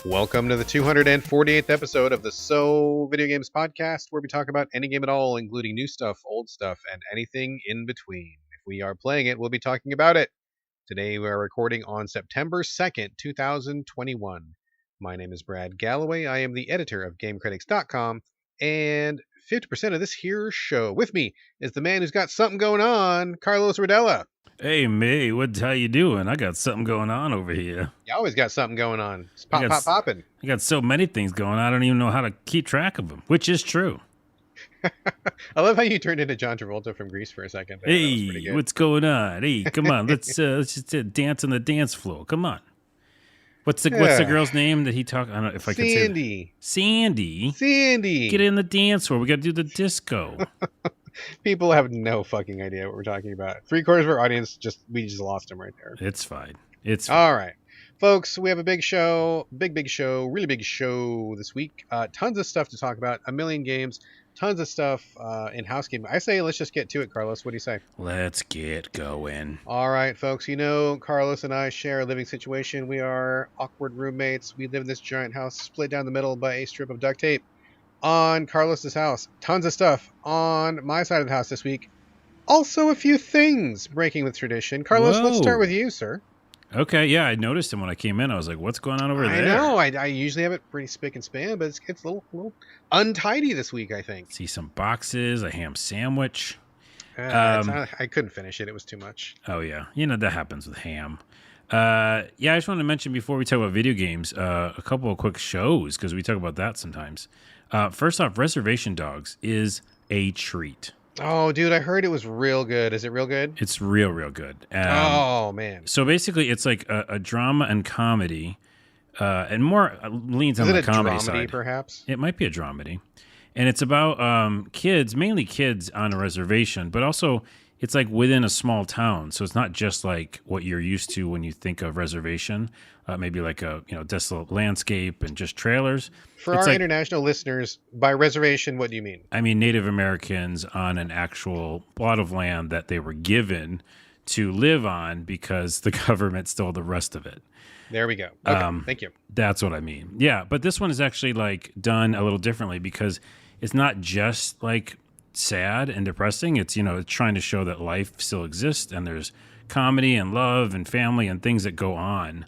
Welcome to the 248th episode of the Video Games podcast, where we talk about any game at all, including new stuff, old stuff, and anything in between. If we are playing it, we'll be talking about it. Today we are recording on September 2nd, 2021. My name is Brad Galloway. I am the editor of GameCritics.com, and 50% of this here show with me is the man who's got something going on, Carlos Rodella. Hey, May, how you doing? I got something going on over here. You always got something going on. It's popping. I got so many things going on, I don't even know how to keep track of them, which is true. I love how you turned into John Travolta from Grease for a second. There. Hey, what's going on? Hey, come on, let's just dance on the dance floor. Come on. What's the girl's name that he talked? I don't know if I could say that. Sandy. Get in the dance floor. We got to do the disco. People have no fucking idea what we're talking about. 3/4 of our audience we just lost them right there. It's fine. All right, folks. We have a big show, really big show this week. Tons of stuff to talk about. A million games. Tons of stuff in house game. I say let's just get to it, Carlos. What do you say? Let's get going. All right, folks. You know, Carlos and I share a living situation. We are awkward roommates. We live in this giant house split down the middle by a strip of duct tape. On Carlos's house, tons of stuff. On my side of the house this week, also a few things breaking with tradition. Carlos, Let's start with you, sir. Okay, yeah, I noticed him when I came in. I was like, what's going on over there? I know. I usually have it pretty spick and span, but it's a little untidy this week, I think. See some boxes, a ham sandwich. I couldn't finish it. It was too much. Oh, yeah. You know, that happens with ham. I just wanted to mention before we talk about video games, a couple of quick shows, because we talk about that sometimes. First off, Reservation Dogs is a treat. Oh, dude, I heard it was real good. Is it real good? It's real good. Oh, man. So basically, it's like a drama and comedy, and more leans on the comedy side. Is it a dramedy, perhaps? It might be a dramedy. And it's about kids, mainly kids on a reservation, but also it's like within a small town. So it's not just like what you're used to when you think of reservation, maybe like a desolate landscape and just trailers. For our international listeners, by reservation, what do you mean? I mean Native Americans on an actual plot of land that they were given to live on because the government stole the rest of it. There we go. Okay, thank you. That's what I mean. Yeah, but this one is actually like done a little differently because it's not just like sad and depressing. It's it's trying to show that life still exists and there's comedy and love and family and things that go on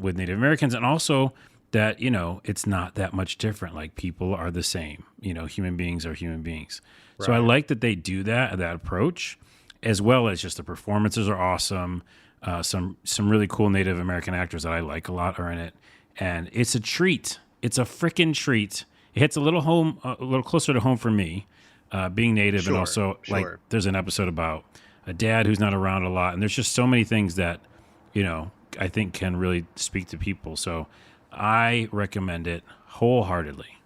with Native Americans, and also that it's not that much different. Like, people are the same. Human beings are human beings. Right. So I like that they do that approach, as well as just the performances are awesome. Some really cool Native American actors that I like a lot are in it, and it's a treat. It's a freaking treat. It hits a little closer to home for me. Being Native, and also like there's an episode about a dad who's not around a lot, and there's just so many things that I think can really speak to people. So I recommend it wholeheartedly.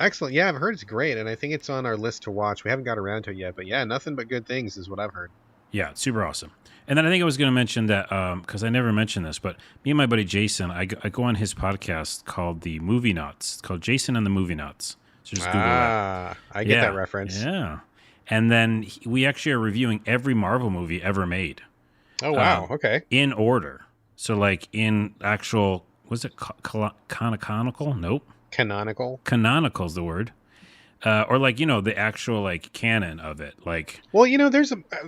Excellent. Yeah, I've heard it's great, and I think it's on our list to watch. We haven't got around to it yet, but yeah, nothing but good things is what I've heard. Yeah, it's super awesome. And then I think I was going to mention that because I never mentioned this, but me and my buddy Jason, I go on his podcast called The Movie Nuts. It's called Jason and the Movie Nuts. So just Google that. I get that reference. Yeah. And then we actually are reviewing every Marvel movie ever made. Oh, wow. Okay. In order. So like in actual, was it canonical? Nope. Canonical? Canonical's the word. Or like, the actual like canon of it. Like, well,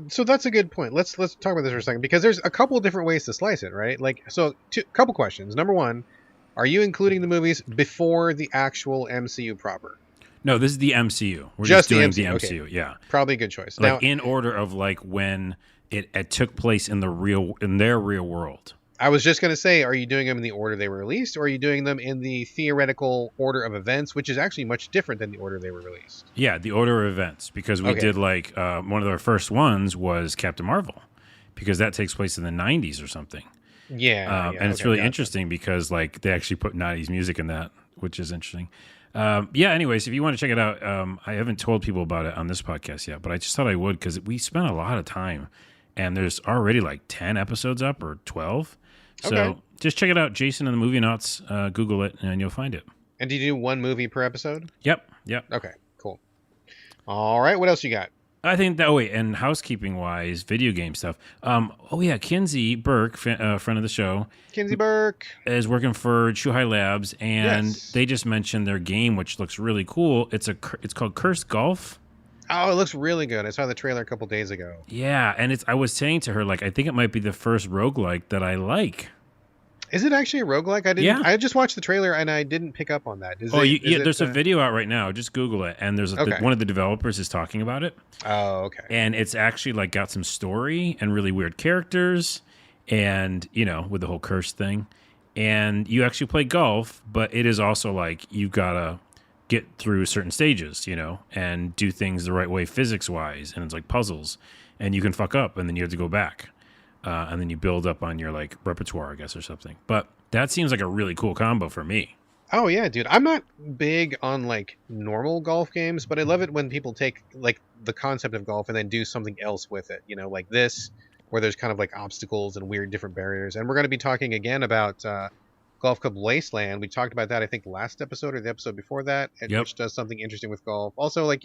so that's a good point. Let's talk about this for a second, because there's a couple different ways to slice it, right? Like, so couple questions. Number one, are you including the movies before the actual MCU proper? No, this is the MCU. We're just doing the MCU. Okay. Yeah, probably a good choice. Like, now, in order of like when it took place in their real world. I was just going to say, are you doing them in the order they were released, or are you doing them in the theoretical order of events, which is actually much different than the order they were released? Yeah, the order of events, because we did like one of our first ones was Captain Marvel, because that takes place in the 90s or something. Yeah, and it's really interesting because like they actually put 90s music in that, which is interesting. Anyways, if you want to check it out, I haven't told people about it on this podcast yet, but I just thought I would because we spent a lot of time, and there's already like 10 episodes up or 12. So just check it out, Jason and the Movie Nuts. Google it, and you'll find it. And do you do one movie per episode? Yep. Okay, cool. All right, what else you got? I think that. Oh wait, and housekeeping wise, video game stuff. Oh yeah, Kinsey Burke, friend of the show, Kinsey Burke is working for Chuhai Labs, and Yes. they just mentioned their game, which looks really cool. It's called Cursed Golf. Oh, it looks really good. I saw the trailer a couple days ago. Yeah, and I was saying to her, like, I think it might be the first roguelike that I like. Is it actually a roguelike? Yeah. I just watched the trailer and I didn't pick up on that. There's a video out right now. Just Google it, and Okay. one of the developers is talking about it, Oh, okay. and it's actually like got some story and really weird characters, and with the whole curse thing, and you actually play golf, but it is also like you've gotta get through certain stages, and do things the right way physics wise, and it's like puzzles, and you can fuck up, and then you have to go back. And then you build up on your like repertoire, I guess, or something. But that seems like a really cool combo for me. Oh yeah, dude. I'm not big on like normal golf games, but I love it when people take like the concept of golf and then do something else with it. Like this, where there's kind of like obstacles and weird different barriers. And we're going to be talking again about Golf Club Wasteland. We talked about that, I think, last episode or the episode before that, Yep. which does something interesting with golf. Also, like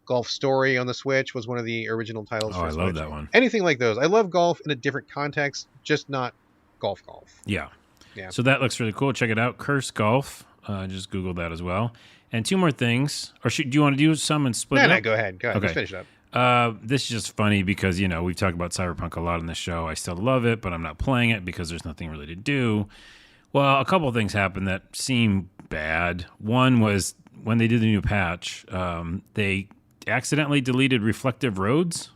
Golf Story on the Switch was one of the original titles. Oh, for I Switch. love that one. Anything like those. I love golf in a different context, just not golf. Yeah. Yeah. So that looks really cool. Check it out. Curse Golf. Just Google that as well. And two more things. Or do you want to do some and split it No, up? go ahead. Okay. Let's finish it up. This is just funny because, we've talked about Cyberpunk a lot on the show. I still love it, but I'm not playing it because there's nothing really to do. Well, a couple of things happened that seem bad. One was when they did the new patch, they accidentally deleted reflective roads,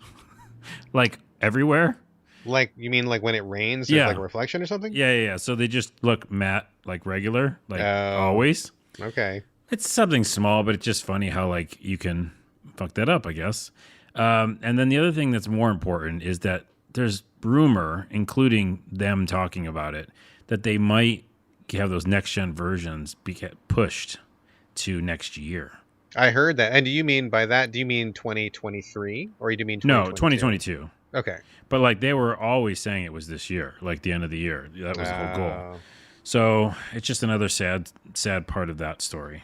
like everywhere. Like, you mean like when it rains, there's Yeah. like a reflection or something? Yeah. So they just look matte, like regular, like Oh. always. Okay. It's something small, but it's just funny how like you can fuck that up, I guess. And then the other thing that's more important is that there's rumor, including them talking about it, that they might have those next gen versions get pushed to next year. I heard that. And do you mean 2023 or do you mean 2022? No, 2022. Okay. But like they were always saying it was this year, like the end of the year. That was the whole goal. Oh. So it's just another sad part of that story.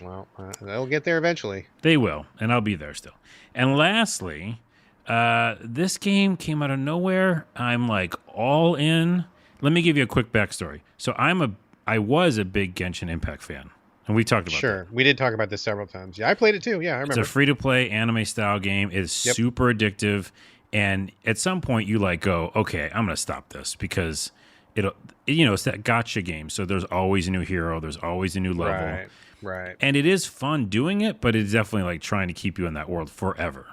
Well, they'll get there eventually. They will, and I'll be there still. And lastly, this game came out of nowhere. I'm like all in. Let me give you a quick backstory. So I was a big Genshin Impact fan, and we talked about Sure. We did talk about this several times. Yeah, I played it too. Yeah, I remember. It's a free-to-play anime-style game. It is super addictive, and at some point you like go, okay, I'm going to stop this because it's that gotcha game. So there's always a new hero. There's always a new level. Right. And it is fun doing it, but it's definitely like trying to keep you in that world forever.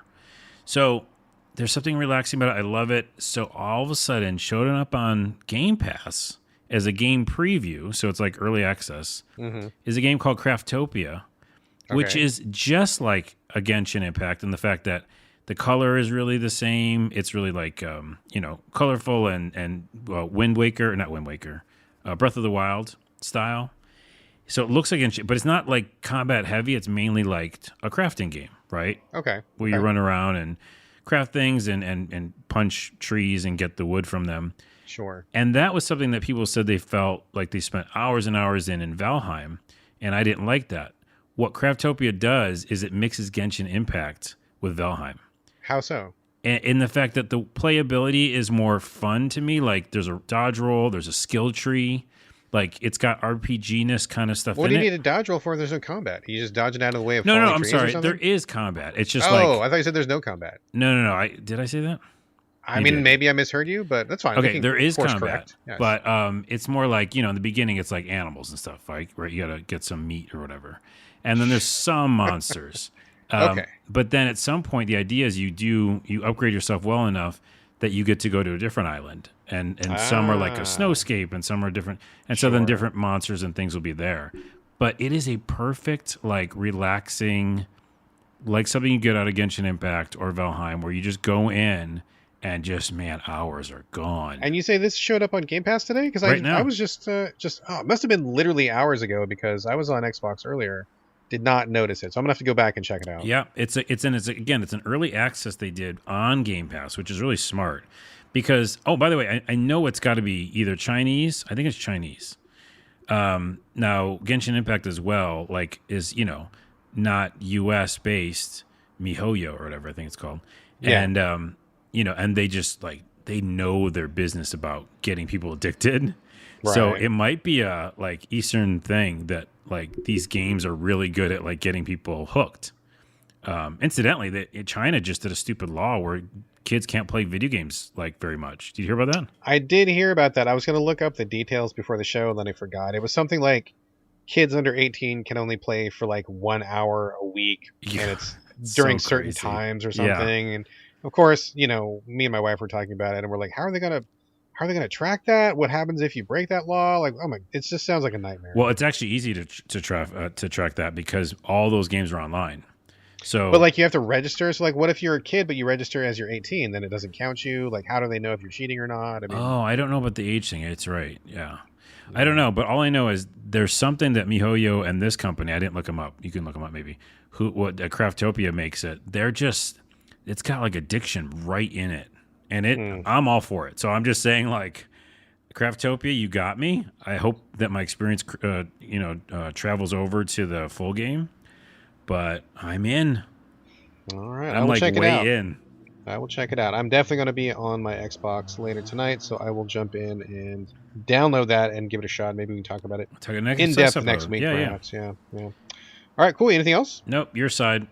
So there's something relaxing about it. I love it. So all of a sudden, showing up on Game Pass as a game preview, so it's like early access, is a game called Craftopia, which is just like a Genshin Impact in the fact that the color is really the same. It's really like, colorful and Wind Waker, not Wind Waker, Breath of the Wild style. So it looks like Genshin, but it's not like combat heavy. It's mainly like a crafting game, right? Okay. Where you run around and craft things and punch trees and get the wood from them. Sure. And that was something that people said they felt like they spent hours and hours in Valheim, and I didn't like that. What Craftopia does is it mixes Genshin Impact with Valheim. How so? In the fact that the playability is more fun to me. Like there's a dodge roll, there's a skill tree. Like it's got RPG-ness kind of stuff What in do it. you need a dodge roll for if there's no combat? You just dodging out of the way of No, falling I'm trees or sorry. something? There is combat. It's just I thought you said there's no combat. No. Did I say that? I You mean, did. maybe I misheard you, but that's fine. Okay, there is combat, correct. Yes. but it's more like in the beginning it's like animals and stuff, right? You got to get some meat or whatever, and then there's some monsters. Okay. But then at some point the idea is you upgrade yourself well enough that you get to go to a different island, and some are like a snowscape, and some are different, and so then Sure. different monsters and things will be there. But it is a perfect like relaxing, like something you get out of Genshin Impact or Valheim, where you just go in. And just, man, hours are gone. And you say this showed up on Game Pass today? Because Right now. I was just it must have been literally hours ago because I was on Xbox earlier, did not notice it. So I'm gonna have to go back and check it out. Yeah, it's an early access they did on Game Pass, which is really smart. Because by the way, I know it's got to be either Chinese. I think it's Chinese. Now Genshin Impact as well, like is not U.S. based, MiHoYo or whatever I think it's called. Yeah. And and they just like they know their business about getting people addicted. So Right. it might be a like Eastern thing that like these games are really good at like getting people hooked. Incidentally, China just did a stupid law where kids can't play video games like very much. Did you hear about that? I did hear about that. I was going to look up the details before the show, and then I forgot. It was something like kids under 18 can only play for like 1 hour a week, Yeah, and it's so during certain crazy. times or Yeah. something. And of course, me and my wife were talking about it, and we're like, how are they gonna track that? What happens if you break that law? Like, oh my, it just sounds like a nightmare. Well, it's actually easy to track that because all those games are online. But So like, you have to register. So like, what if you're a kid but you register as you're 18? Then it doesn't count you. Like, how do they know if you're cheating or not? I mean, I don't know about the age thing. It's right. Yeah. I don't know, but all I know is there's something that MiHoYo and this company, I didn't look them up. You can look them up maybe. What Craftopia makes it. It's got like addiction right in it. And I'm all for it. So I'm just saying like Craftopia, you got me. I hope that my experience travels over to the full game, but I'm in. all right, I I'm will like check it out. way in. I will check it out. I'm definitely going to be on my Xbox later tonight, so I will jump in and download that and give it a shot. Maybe we can talk about it Talk next in depth episode. next week, Yeah, yeah. perhaps. Yeah, yeah. All right, cool. Anything else? Nope, your side.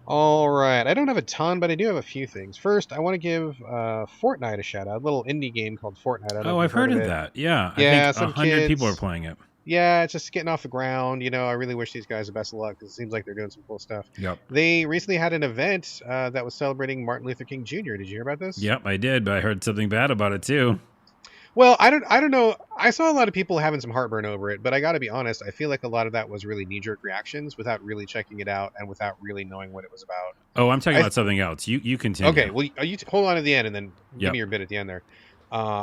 All right. I don't have a ton, but I do have a few things. First, I want to give Fortnite a shout out. A little indie game called Fortnite. I don't know Oh, if I've you've heard heard of of it. that. Yeah, I Yeah, think some 100 people are kids. playing it. Yeah, it's just getting off the ground. I really wish these guys the best of luck because it seems like they're doing some cool stuff. Yep. They recently had an event that was celebrating Martin Luther King Jr. Did you hear about this? Yep, I did, but I heard something bad about it too. Well, I don't know. I saw a lot of people having some heartburn over it, but I got to be honest. I feel like a lot of that was really knee-jerk reactions without really checking it out and without really knowing what it was about. Oh, I'm talking I about something else. You continue. Okay, well, hold on to the end and then give Yep. me your bit at the end there.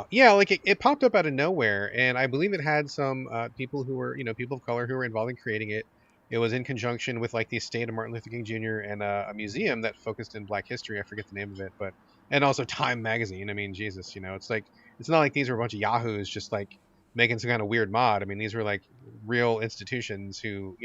Yeah, like it popped up out of nowhere, and I believe it had some people who were, people of color who were involved in creating it. It was in conjunction with like the estate of Martin Luther King Jr. and a museum that focused in Black history. I forget the name of it, but and also Time magazine. I mean, Jesus, it's like it's not like these were a bunch of yahoos just like making some kind of weird mod. I mean, these were like real institutions who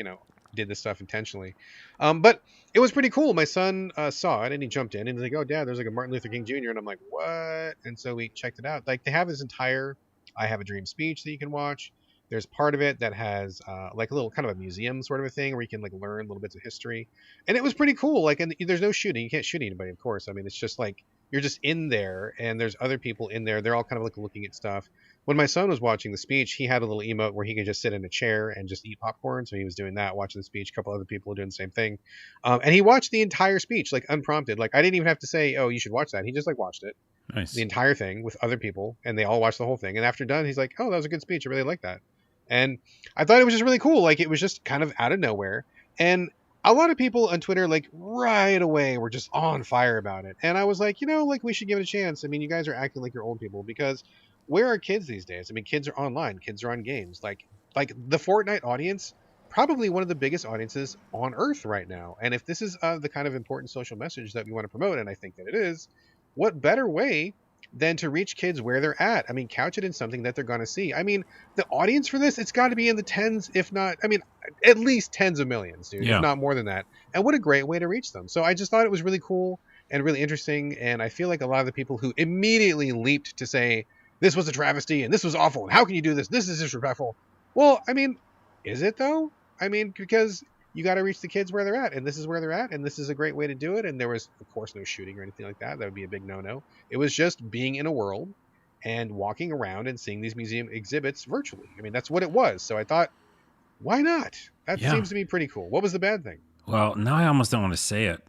did this stuff intentionally. But it was pretty cool. My son saw it and he jumped in and he's like, "Oh, Dad, there's like a Martin Luther King Jr." And I'm like, "What?" And so we checked it out. Like they have this entire "I Have a Dream" speech that you can watch. There's part of it that has like a little kind of a museum sort of a thing where you can like learn little bits of history, and it was pretty cool. Like, and there's no shooting. You can't shoot anybody, of course. I mean, it's just like you're just in there, and there's other people in there. They're all kind of like looking at stuff. When my son was watching the speech, he had a little emote where he could just sit in a chair and just eat popcorn. So he was doing that, watching the speech. A couple other people were doing the same thing, and he watched the entire speech like unprompted. Like I didn't even have to say, "Oh, you should watch that." He just like watched it, Nice. the entire thing with other people, and they all watched the whole thing. And after done, he's like, "Oh, that was a good speech. I really like that." And I thought it was just really cool. Like it was just kind of out of nowhere. And a lot of people on Twitter, like right away, were just on fire about it. And I was like, like we should give it a chance. I mean, you guys are acting like you're old people because where are kids these days? I mean, kids are online. Kids are on games. Like the Fortnite audience, probably one of the biggest audiences on Earth right now. And if this is the kind of important social message that we want to promote, and I think that it is, what better way than to reach kids where they're at? I mean, couch it in something that they're going to see. I mean, the audience for this, it's got to be in the tens, if not, I mean, at least tens of millions, dude, Yeah. if not more than that. And what a great way to reach them. So I just thought it was really cool and really interesting. And I feel like a lot of the people who immediately leaped to say, this was a travesty and this was awful, and how can you do this? This is disrespectful. Well, I mean, is it though? I mean, because you got to reach the kids where they're at, and this is where they're at, and this is a great way to do it. And there was, of course, no shooting or anything like that. That would be a big no-no. It was just being in a world and walking around and seeing these museum exhibits virtually. I mean, that's what it was. So I thought, why not? That Yeah. seems to be pretty cool. What was the bad thing? Well, now I almost don't want to say it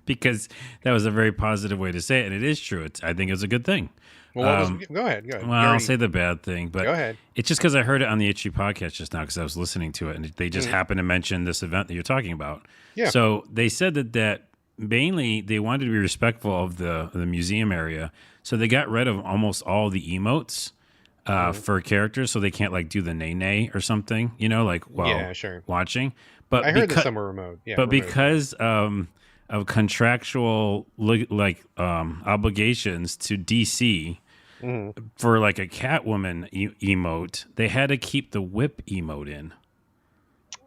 because that was a very positive way to say it, and it is true. I think it's a good thing. Well, what was, go ahead. Well, I'll say the bad thing, but Go ahead. it's just because I heard it on the Itchy podcast just now because I was listening to it, and they just happened to mention this event that you're talking about. Yeah. So they said that mainly they wanted to be respectful of the museum area, so they got rid of almost all the emotes for characters, so they can't like do the nay or something, like while Yeah, sure. watching. But I heard that some were remote. Yeah, but remote. because of contractual obligations to DC for like a Catwoman emote, they had to keep the whip emote in.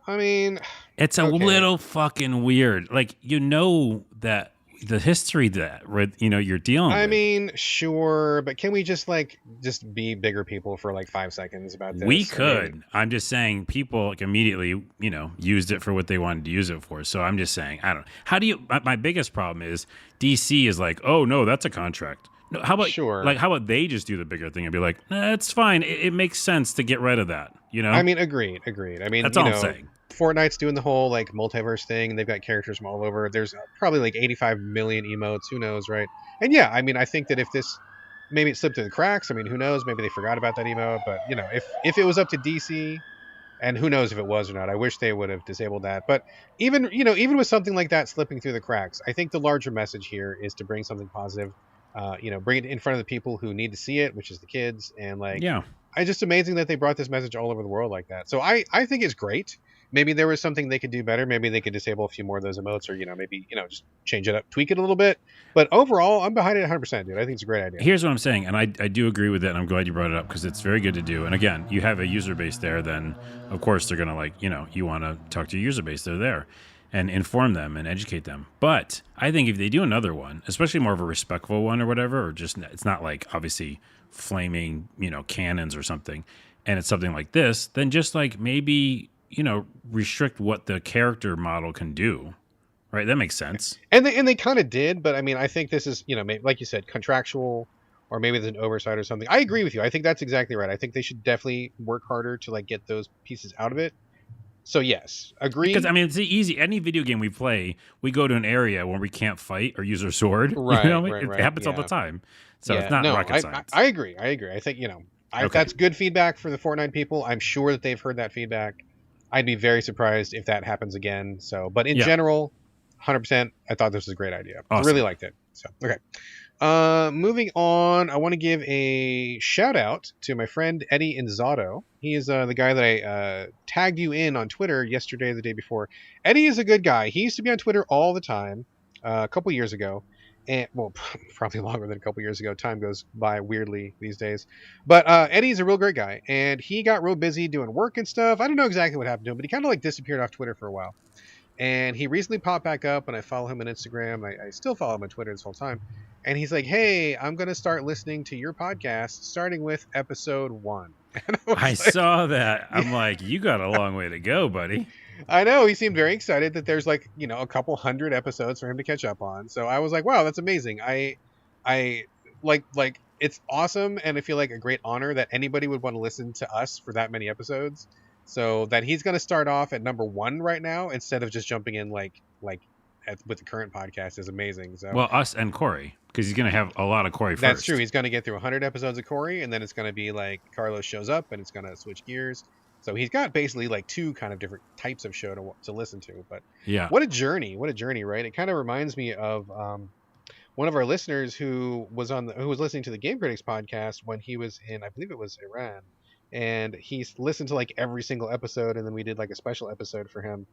I mean, It's a okay. little fucking weird. Like, that the history that you're dealing I with. mean, sure, but can we just be bigger people for like 5 seconds about We this? I mean, could. I'm just saying people like immediately, used it for what they wanted to use it for. So I'm just saying, I don't know. How do you my biggest problem is DC is like, "Oh, no, that's a contract." No, sure. how about they just do the bigger thing and be like, "Nah, it's fine. It makes sense to get rid of that." I mean, agreed. I mean, That's all I'm saying. Fortnite's doing the whole like multiverse thing, and they've got characters from all over. There's probably like 85 million emotes. Who knows, right? And yeah, I mean, I think that if this maybe it slipped through the cracks. I mean, who knows? Maybe they forgot about that emote. But if it was up to DC, and who knows if it was or not. I wish they would have disabled that. But even with something like that slipping through the cracks, I think the larger message here is to bring something positive. Bring it in front of the people who need to see it, which is the kids, and like, Yeah. it's just amazing that they brought this message all over the world like that. So I think it's great. Maybe there was something they could do better. Maybe they could disable a few more of those emotes, or maybe just change it up, tweak it a little bit. But overall, I'm behind it 100%, dude. I think it's a great idea. Here's what I'm saying, and I do agree with it, and I'm glad you brought it up because it's very good to do. And again, you have a user base there, then of course they're gonna you want to talk to your user base. They're there and inform them and educate them. But I think if they do another one, especially more of a respectful one or whatever, or just it's not like obviously flaming cannons or something, and it's something like this, then just like maybe restrict what the character model can do. Right, that makes sense. And they kind of did, but I mean, I think this is maybe, like you said, contractual, or maybe there's an oversight or something. I agree with you. I think that's exactly right. I think they should definitely work harder to like get those pieces out of it. So yes, agree. Because I mean, it's easy. Any video game we play, we go to an area where we can't fight or use our sword. Right, It happens all the time. So it's not rocket science. I agree. I think that's good feedback for the Fortnite people. I'm sure that they've heard that feedback. I'd be very surprised if that happens again. So, but in general, 100%, I thought this was a great idea. Awesome. I really liked it. So, okay. Moving on, I want to give a shout out to my friend Eddie Inzauto. He is the guy that I tagged you in on Twitter yesterday or the day before. Eddie is a good guy. He used to be on Twitter all the time a couple years ago. And well, probably longer than a couple years ago. Time goes by weirdly these days. But Eddie's a real great guy. And he got real busy doing work and stuff. I don't know exactly what happened to him, but he kind of like disappeared off Twitter for a while. And he recently popped back up, and I follow him on Instagram. I still follow him on Twitter this whole time. And he's like, "Hey, I'm going to start listening to your podcast, starting with episode 1." And I saw that. I'm like, you got a long way to go, buddy. I know. He seemed very excited that there's like, a couple hundred episodes for him to catch up on. So I was like, wow, that's amazing. I like it's awesome. And I feel like a great honor that anybody would want to listen to us for that many episodes. So that he's going to start off at number 1 right now instead of just jumping in with the current podcast is amazing. So well, us and Corey, because he's going to have a lot of Corey first. That's true. He's going to get through 100 episodes of Corey, and then it's going to be like Carlos shows up, and it's going to switch gears. So he's got basically like 2 kind of different types of show to listen to. But yeah, what a journey, right? It kind of reminds me of one of our listeners who was listening to the Game Critics podcast when he was in, I believe it was Iran. And he's listened to like every single episode, and then we did like a special episode for him.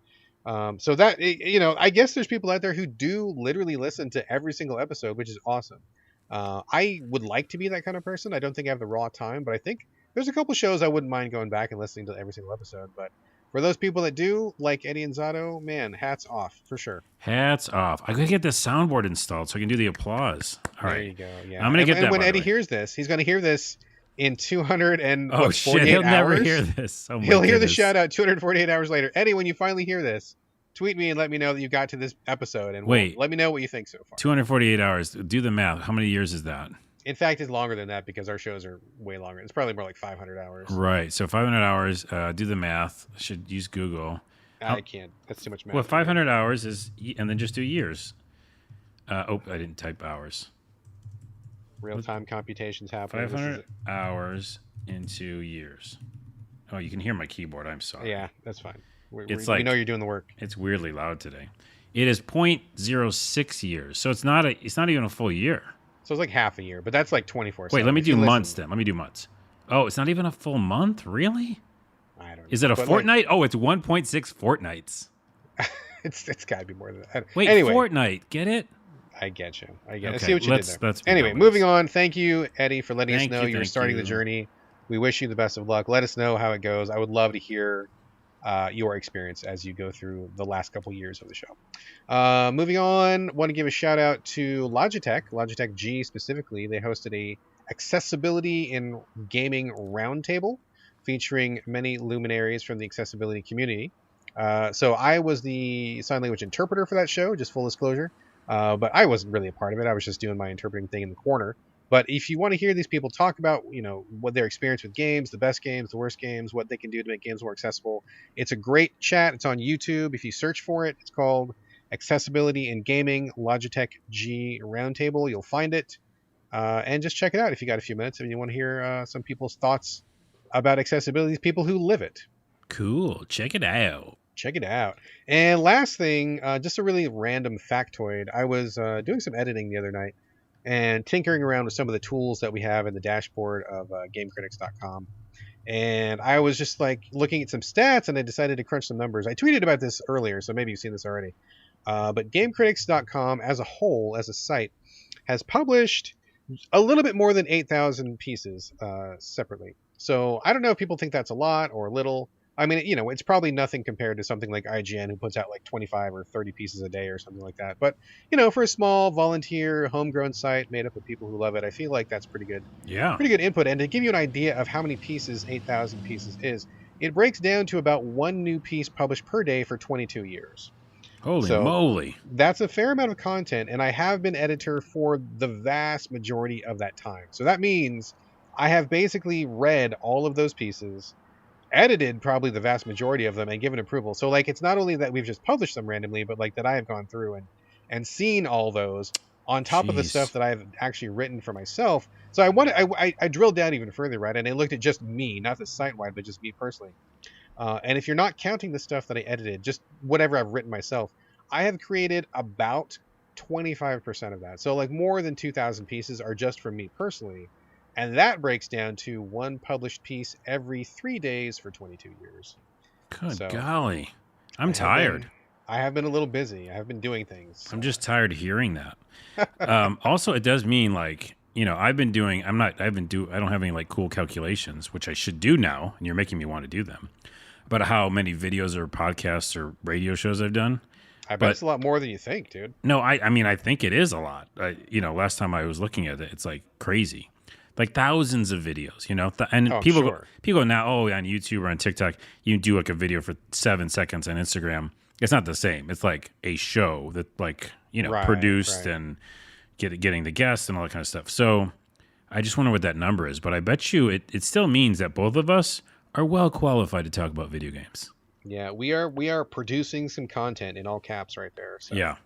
So that, I guess there's people out there who do literally listen to every single episode, which is awesome. I would like to be that kind of person. I don't think I have the raw time, but I think there's a couple shows I wouldn't mind going back and listening to every single episode. But for those people that do, like Eddie and Zato, man, hats off for sure. Hats off. I gotta get this soundboard installed so I can do the applause. All right. There you go. Yeah. I'm gonna get that. And when Eddie hears this, he's gonna hear this in 248 he'll hours. Never hear this. Oh, he'll hear the shout out 248 hours later. Eddie, when you finally hear this, tweet me and let me know that you got to this episode, and let me know what you think so far. 248 hours. Do the math. How many years is that? In fact, it's longer than that because our shows are way longer. It's probably more like 500 hours. Right. So 500 hours. Do the math. Should use Google. I can't. That's too much math. Well, 500 hours is, and then just do years. I didn't type hours. Real-time computations happening. 500 hours into years. Oh, you can hear my keyboard. I'm sorry. Yeah, that's fine. We know you're doing the work. It's weirdly loud today. It is 0.06 years, so it's not even a full year. So it's like half a year, but that's like 24/7. Wait, let me do months then. Let me do months. Oh, it's not even a full month, really? I don't know. Is it a fortnight? It's 1.6 fortnights. it's got to be more than that. Wait, anyway, fortnight. Get it? I get you. Okay, I see what you did there. Anyway, moving on. Thank you, Eddie, for letting us know you're starting the journey. We wish you the best of luck. Let us know how it goes. I would love to hear your experience as you go through the last couple years of the show. Moving on, want to give a shout out to Logitech G specifically. They hosted a accessibility in gaming roundtable featuring many luminaries from the accessibility community. So I was the sign language interpreter for that show, just full disclosure. But I wasn't really a part of it. I was just doing my interpreting thing in the corner. But if you want to hear these people talk about, what their experience with games, the best games, the worst games, what they can do to make games more accessible, it's a great chat. It's on YouTube. If you search for it, it's called Accessibility in Gaming Logitech G Roundtable. You'll find it. And just check it out if you got a few minutes and you want to hear some people's thoughts about accessibility, people who live it. Cool. Check it out. Check it out. And last thing, just a really random factoid. I was doing some editing the other night and tinkering around with some of the tools that we have in the dashboard of GameCritics.com. And I was just like looking at some stats and I decided to crunch some numbers. I tweeted about this earlier, so maybe you've seen this already. But GameCritics.com as a whole, as a site, has published a little bit more than 8,000 pieces separately. So I don't know if people think that's a lot or little. I mean, it's probably nothing compared to something like IGN, who puts out like 25 or 30 pieces a day or something like that. But, for a small volunteer homegrown site made up of people who love it, I feel like that's pretty good. Yeah. Pretty good input. And to give you an idea of how many pieces 8,000 pieces is, it breaks down to about one new piece published per day for 22 years. Holy moly. That's a fair amount of content, and I have been editor for the vast majority of that time. So that means I have basically read all of those pieces, edited probably the vast majority of them, and given approval. So like, it's not only that we've just published them randomly, but like that I have gone through and seen all those on top of the stuff that I've actually written for myself. So I drilled down even further, right? And I looked at just me, not the site-wide, but just me personally. And if you're not counting the stuff that I edited, just whatever I've written myself, I have created about 25% of that. So like more than 2,000 pieces are just from me personally. And that breaks down to one published piece every 3 days for 22 years. Good golly. I'm tired. I have been a little busy. I have been doing things. I'm just tired of hearing that. Also, it does mean like, I don't have any like cool calculations, which I should do now. And you're making me want to do them. About how many videos or podcasts or radio shows I've done. I bet it's a lot more than you think, dude. No, I think it is a lot. Last time I was looking at it, it's like crazy. Like thousands of videos, and people go now, on YouTube or on TikTok, you do like a video for 7 seconds on Instagram. It's not the same. It's like a show that produced and getting the guests and all that kind of stuff. So I just wonder what that number is, but I bet you it still means that both of us are well qualified to talk about video games. Yeah, we are producing some content in all caps right there. So. Yeah.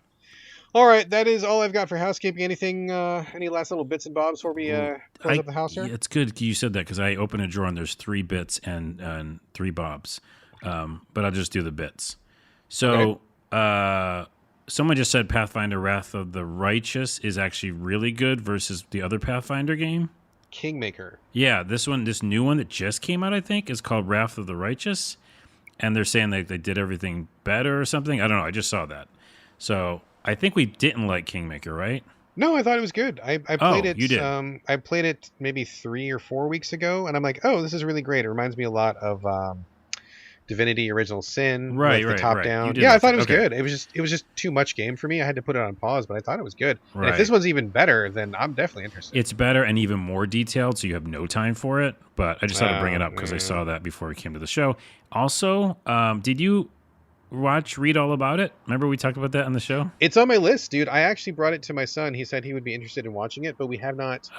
All right, that is all I've got for housekeeping. Anything, any last little bits and bobs before we close up the house here? It's good you said that because I opened a drawer and there's 3 bits and 3 bobs. But I'll just do the bits. So someone just said Pathfinder Wrath of the Righteous is actually really good versus the other Pathfinder game. Kingmaker. Yeah, this new one that just came out, I think, is called Wrath of the Righteous. And they're saying they did everything better or something. I don't know. I just saw that. So I think we didn't like Kingmaker, right? No, I thought it was good. I played it. You did. I played it maybe 3 or 4 weeks ago, and I'm like, oh, this is really great. It reminds me a lot of Divinity: Original Sin, right? The top down. Yeah, I thought it was good. It was just too much game for me. I had to put it on pause, but I thought it was good. Right. And if this one's even better, then I'm definitely interested. It's better and even more detailed, so you have no time for it. But I just had to bring it up because I saw that before we came to the show. Also, did you read all about it? Remember we talked about that on the show? It's on my list, dude. I actually brought it to my son. He said he would be interested in watching it, but we have not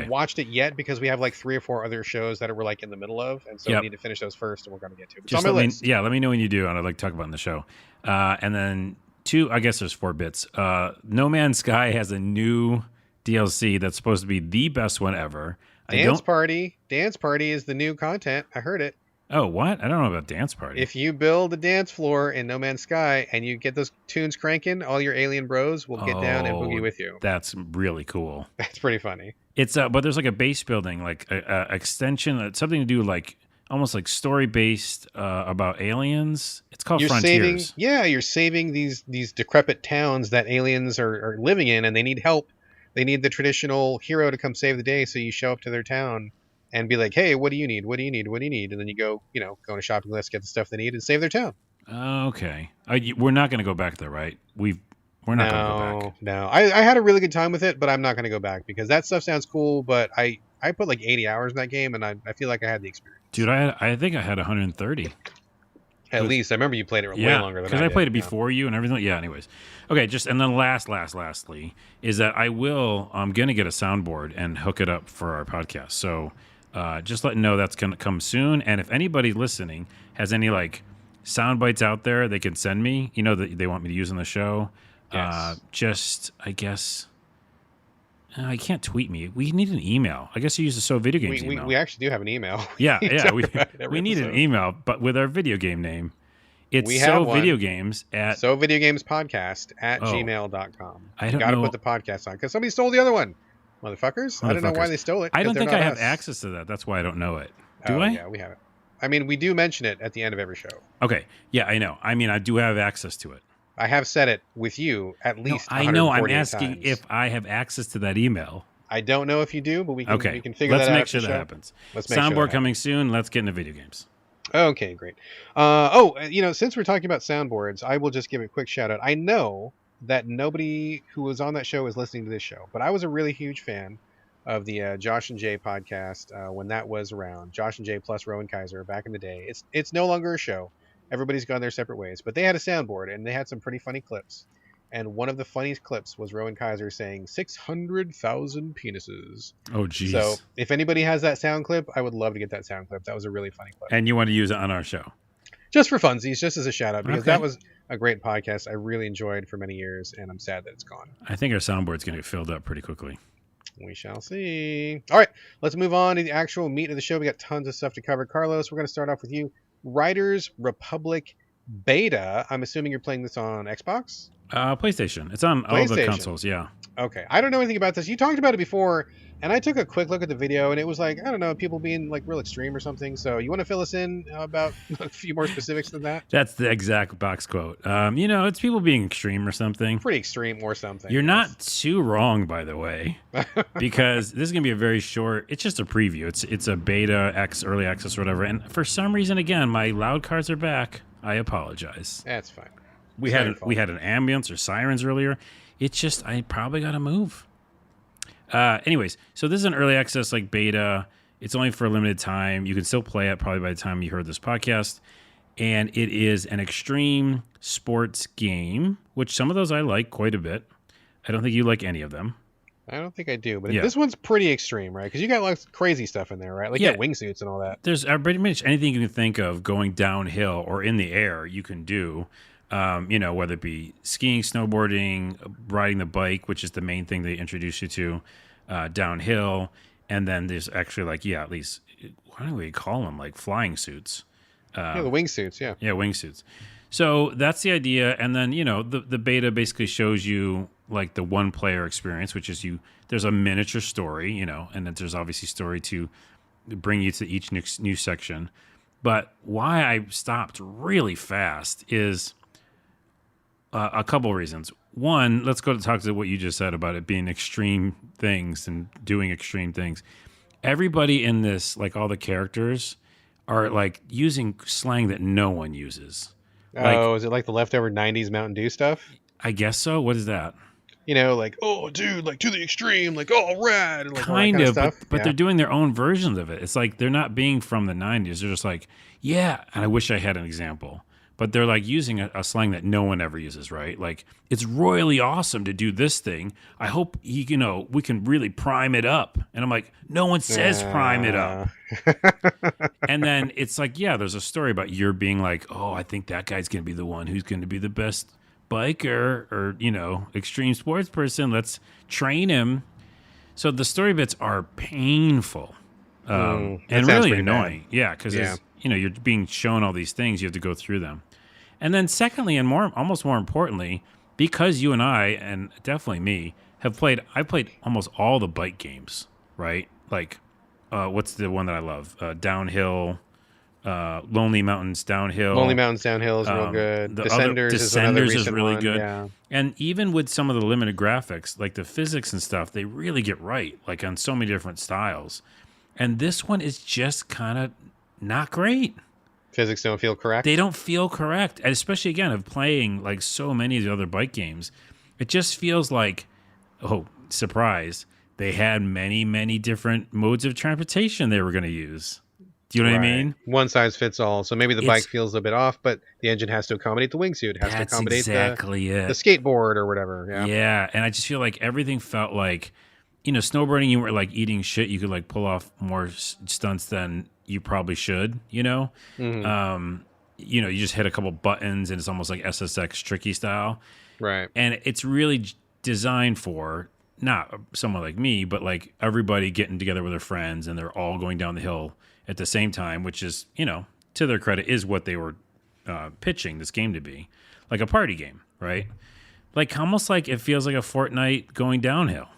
watched it yet because we have like 3 or 4 other shows that we're like in the middle of, and so we need to finish those first, and we're going to get to it. It's on my list. Let me know when you do, and I'd like to talk about it in the show. And then 2, I guess there's 4 bits. No Man's Sky has a new DLC that's supposed to be the best one ever. Dance Party is the new content. I heard it. Oh, what? I don't know about Dance Party. If you build a dance floor in No Man's Sky and you get those tunes cranking, all your alien bros will get down and boogie with you. That's really cool. That's pretty funny. It's but there's like a base building, like a extension, something to do like almost like story based about aliens. It's called Frontiers. You're saving these decrepit towns that aliens are living in, and they need help. They need the traditional hero to come save the day, so you show up to their town and be like, hey, what do you need? What do you need? What do you need? And then you go, go on a shopping list, get the stuff they need, and save their town. Okay. We're not going to go back there, right? We're not going to go back. No. I had a really good time with it, but I'm not going to go back because that stuff sounds cool. But I put like 80 hours in that game, and I feel like I had the experience. Dude, I think I had 130. At least I remember you played it way longer than I did. Because I played it before you and everything. Yeah. Anyways, okay. And then lastly is that I'm gonna get a soundboard and hook it up for our podcast. So just letting know that's gonna come soon. And if anybody listening has any like sound bites out there, they can send me. That they want me to use on the show. Yes. I guess. I can't tweet me. We need an email. I guess you use the So Video Games email. We actually do have an email. Yeah. We need an email, but with our video game name. It's Videogames at SoVideoGamesPodcast@gmail.com. I don't know. You gotta put the podcast on because somebody stole the other one, motherfuckers. I don't know why they stole it. I don't think I have access to that. That's why I don't know it. Do I? Yeah, we have it. I mean, we do mention it at the end of every show. Okay. Yeah, I know. I mean, I do have access to it. I have said it with you at least. I know. I'm asking if I have access to that email. I don't know if you do, but we can figure that out. Let's make sure that happens. Soundboard coming soon. Let's get into video games. Okay, great. Since we're talking about soundboards, I will just give a quick shout out. I know that nobody who was on that show is listening to this show, but I was a really huge fan of the Josh and Jay podcast when that was around. Josh and Jay plus Rowan Kaiser back in the day. It's no longer a show. Everybody's gone their separate ways, but they had a soundboard and they had some pretty funny clips. And one of the funniest clips was Rowan Kaiser saying 600,000 penises. Oh, geez. So if anybody has that sound clip, I would love to get that sound clip. That was a really funny clip. And you want to use it on our show? Just for funsies, just as a shout out, because that was a great podcast I really enjoyed for many years, and I'm sad that it's gone. I think our soundboard's going to get filled up pretty quickly. We shall see. All right, let's move on to the actual meat of the show. We got tons of stuff to cover. Carlos, we're going to start off with you. Riders Republic Beta. I'm assuming you're playing this on Xbox? PlayStation. It's on all the consoles, yeah. Okay. I don't know anything about this. You talked about it before, and I took a quick look at the video, and it was like, I don't know, people being like real extreme or something. So you want to fill us in about a few more specifics than that? That's the exact box quote. It's people being extreme or something. Pretty extreme or something. You're not too wrong, by the way, because this is going to be a very short, it's just a preview. It's a beta, early access or whatever. And for some reason, again, my loud cards are back. I apologize. That's fine. We had an ambience or sirens earlier. It's just I probably got to move. Anyways, so this is an early access like beta. It's only for a limited time. You can still play it probably by the time you heard this podcast. And it is an extreme sports game, which some of those I like quite a bit. I don't think you like any of them. I don't think I do, but this one's pretty extreme, right? Because you got like crazy stuff in there, right? Like you got wingsuits and all that. There's pretty much anything you can think of going downhill or in the air you can do. Whether it be skiing, snowboarding, riding the bike, which is the main thing they introduce you to, downhill. And then there's actually at least, what do we call them? Like flying suits. The wingsuits, yeah. Yeah, wingsuits. So that's the idea. And then, the beta basically shows you like the one player experience, which is there's a miniature story, and then there's obviously story to bring you to each new section. But why I stopped really fast is a couple reasons. One, let's go to talk to what you just said about it being extreme things and doing extreme things. Everybody in this, like all the characters, are like using slang that no one uses. Is it like the leftover 90s Mountain Dew stuff? I guess so. What is that? Like, oh, dude, like to the extreme, like, oh, rad. And, like, kind of, stuff. But they're doing their own versions of it. It's like they're not being from the 90s. They're just like, yeah. And I wish I had an example. But they're like using a slang that no one ever uses, right? Like, it's royally awesome to do this thing. I hope, we can really prime it up. And I'm like, no one says prime it up. And then it's like, there's a story about you're being like, oh, I think that guy's going to be the one who's going to be the best biker or, extreme sports person. Let's train him. So the story bits are painful and really annoying. Bad. Yeah, because you're being shown all these things. You have to go through them. And then secondly, and almost more importantly, because you and I, and definitely me, I've played almost all the bike games, right? Like, what's the one that I love? Downhill, Lonely Mountains Downhill. Lonely Mountains Downhill is real good. Descenders is really good. Yeah. And even with some of the limited graphics, like the physics and stuff, they really get right, like on so many different styles. And this one is just kind of not great. Physics don't feel correct. They don't feel correct, and especially again of playing like so many of the other bike games. It just feels like, oh, surprise, they had many different modes of transportation they were going to use. Do you know what I mean? One size fits all. So maybe the bike feels a bit off, but the engine has to accommodate the wingsuit. It has to accommodate exactly the skateboard or whatever. Yeah. Yeah, and I just feel like everything felt like, snowboarding, you were like eating shit. You could like pull off more stunts than you probably should, Mm-hmm. You just hit a couple buttons and it's almost like SSX tricky style. Right. And it's really designed for not someone like me, but like everybody getting together with their friends and they're all going down the hill at the same time, which is, to their credit, is what they were pitching this game to be. Like a party game, right? Like almost like it feels like a Fortnite going downhill.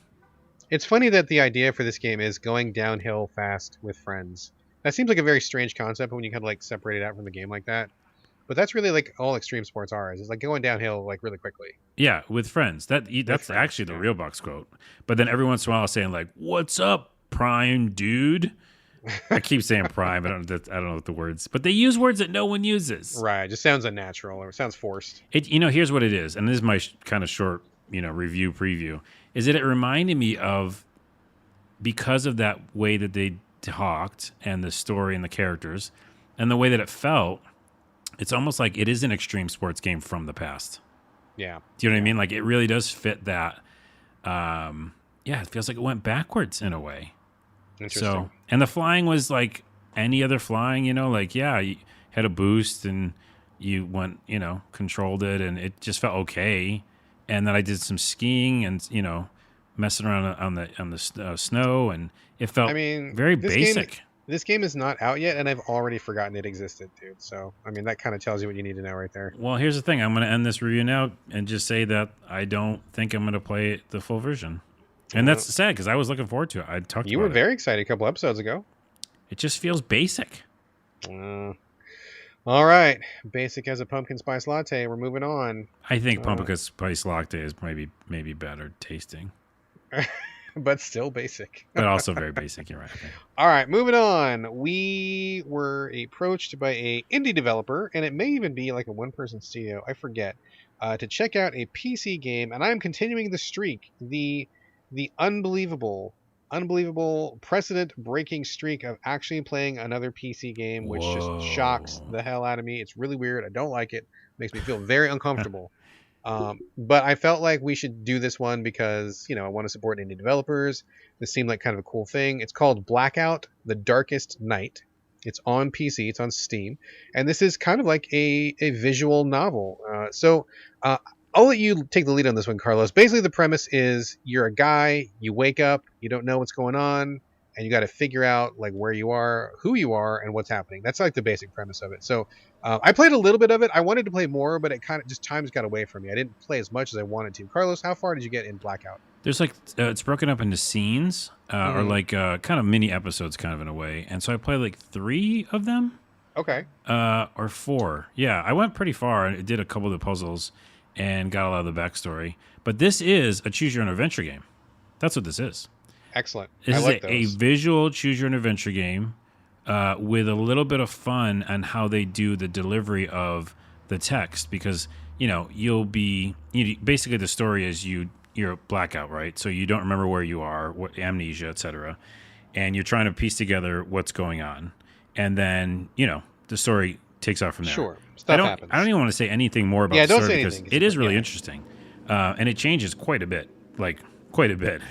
It's funny that the idea for this game is going downhill fast with friends. That seems like a very strange concept when you kind of like separate it out from the game like that. But that's really like all extreme sports are. Is like going downhill like really quickly. Yeah, with friends. That's actually the real box quote. But then every once in a while, saying like, "What's up, Prime dude?" I keep saying Prime. I don't know what the words, but they use words that no one uses. Right. It just sounds unnatural or it sounds forced. Here's what it is, and this is my kind of short, review preview. Is that it reminded me of, because of that way that they talked and the story and the characters and the way that it felt. It's almost like it is an extreme sports game from the past. Yeah. Do you know what I mean? Like it really does fit that. It feels like it went backwards in a way. Interesting. So, and the flying was like any other flying, you had a boost and you went, controlled it and it just felt okay. And then I did some skiing and, messing around on the snow and it felt very basic. This game is not out yet, and I've already forgotten it existed, dude. So, that kind of tells you what you need to know right there. Well, here's the thing. I'm going to end this review now and just say that I don't think I'm going to play the full version. And that's sad because I was looking forward to it. I talked about it. You were very excited a couple episodes ago. It just feels basic. All right. Basic as a pumpkin spice latte. We're moving on. I think pumpkin spice latte is maybe better tasting. But still basic. But also very basic. You're right. Okay. All right, moving on. We were approached by a indie developer, and it may even be like a one-person studio, I forget, to check out a PC game, and I'm continuing the streak, the unbelievable precedent-breaking streak of actually playing another PC game, which just shocks the hell out of me. It's really weird. I don't like it. Makes me feel very uncomfortable. But I felt like we should do this one because, I want to support indie developers. This seemed like kind of a cool thing. It's called Blackout, The Darkest Night. It's on PC. It's on Steam. And this is kind of like a visual novel. So I'll let you take the lead on this one, Carlos. Basically, the premise is you're a guy, you wake up, you don't know what's going on, and you got to figure out like where you are, who you are, and what's happening. That's like the basic premise of it. So I played a little bit of it. I wanted to play more, but it kind of just times got away from me. I didn't play as much as I wanted to. Carlos, how far did you get in Blackout? There's like it's broken up into scenes or like kind of mini episodes, kind of in a way. And so I played like 3 of them. Okay. Or 4. Yeah, I went pretty far and did a couple of the puzzles and got a lot of the backstory. But this is a choose your own adventure game. That's what this is. Excellent. This is a visual choose your own adventure game with a little bit of fun on how they do the delivery of the text, because basically the story is you're blackout, right? So you don't remember where you are, what amnesia, etc., and you're trying to piece together what's going on, and then the story takes off from there. Sure, stuff happens. I don't even want to say anything more about the story because it is really interesting, and it changes quite a bit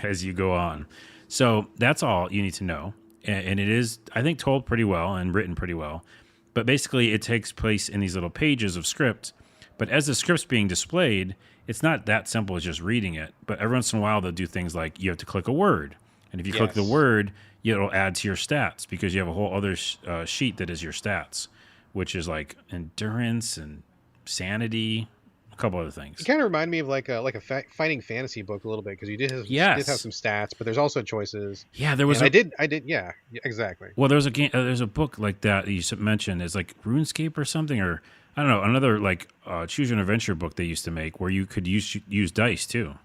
as you go on. So that's all you need to know. And it is, I think, told pretty well and written pretty well. But basically, it takes place in these little pages of script. But as the script's being displayed, it's not that simple as just reading it. But every once in a while, they'll do things like you have to click a word. And if you click the word, it'll add to your stats because you have a whole other sheet that is your stats, which is like endurance and sanity, a couple other things. It kind of reminded me of like a fighting fantasy book a little bit because you did have some stats, but there's also choices. Yeah, there was. I did. Yeah, exactly. Well, there's a game. There's a book like that you mentioned. It's like RuneScape or something, or I don't know, another like choose your own adventure book they used to make where you could use dice too,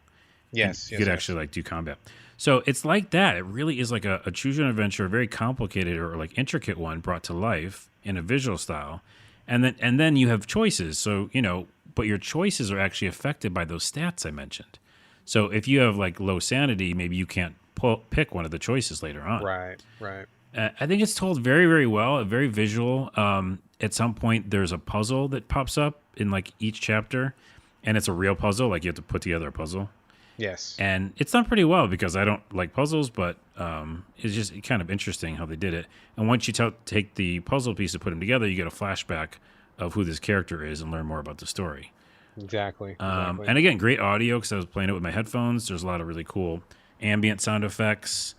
and Yes, you yes, could yes. actually like do combat. So it's like that. It really is like a choose your own adventure, a very complicated or like intricate one brought to life in a visual style. And then you have choices. So, but your choices are actually affected by those stats I mentioned. So if you have like low sanity, maybe you can't pick one of the choices later on. Right, right. I think it's told very, very well, very visual. At some point, there's a puzzle that pops up in like each chapter, and it's a real puzzle. Like you have to put together a puzzle, Yes. and it's done pretty well because I don't like puzzles, but it's just kind of interesting how they did it. And once you take the puzzle piece and put them together, you get a flashback of who this character is and learn more about the story. Exactly. Exactly. And again, great audio because I was playing it with my headphones. There's a lot of really cool ambient sound effects.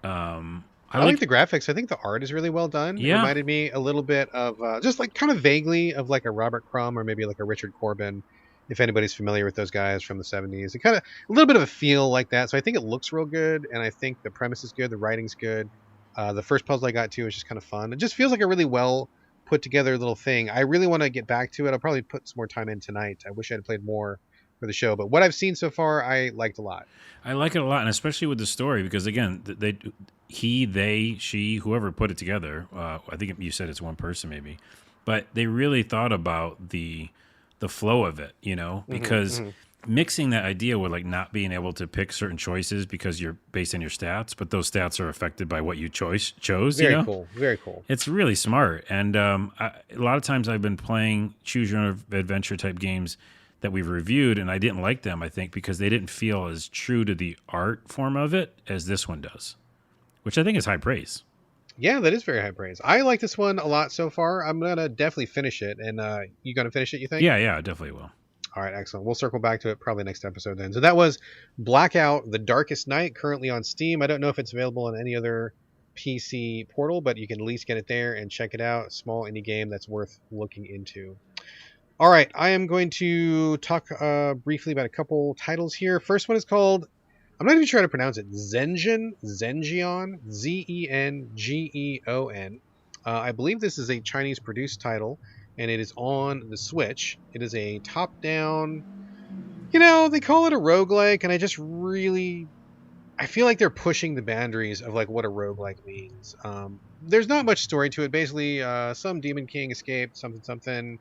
I like the graphics. I think the art is really well done. It Yeah. reminded me a little bit of just like kind of vaguely of like a Robert Crumb or maybe like a Richard Corbin, if anybody's familiar with those guys from the 70s. It kind of a little bit of a feel like that. So I think it looks real good, and I think the premise is good. The writing's good. The first puzzle I got to was just kind of fun. It just feels like a really well put together little thing. I really want to get back to it. I'll probably put some more time in tonight. I wish I had played more for the show, but what I've seen so far, I liked a lot. I like it a lot, and especially with the story because again, she, whoever put it together. I think you said it's one person, maybe, but they really thought about the flow of it, because mixing that idea with like not being able to pick certain choices because you're based on your stats, but those stats are affected by what you chose. Very cool. Very cool. It's really smart, and a lot of times I've been playing choose your own adventure type games that we've reviewed, and I didn't like them, I think, because they didn't feel as true to the art form of it as this one does, which I think is high praise. Yeah, that is very high praise. I like this one a lot so far. I'm gonna definitely finish it. And you gonna finish it, you think? Yeah, I definitely will. All right, excellent. We'll circle back to it probably next episode then. So that was Blackout: The Darkest Night, currently on Steam. I don't know if it's available on any other PC portal, but you can at least get it there and check it out. Small indie game that's worth looking into. All right, I am going to talk briefly about a couple titles here. First one is called, I'm not even sure how to pronounce it, Zengeon, Zengeon. I believe this is a Chinese produced title, and it is on the Switch. It is a top-down, they call it a roguelike, and I feel like they're pushing the boundaries of like what a roguelike means. There's not much story to it. Basically, some demon king escaped something,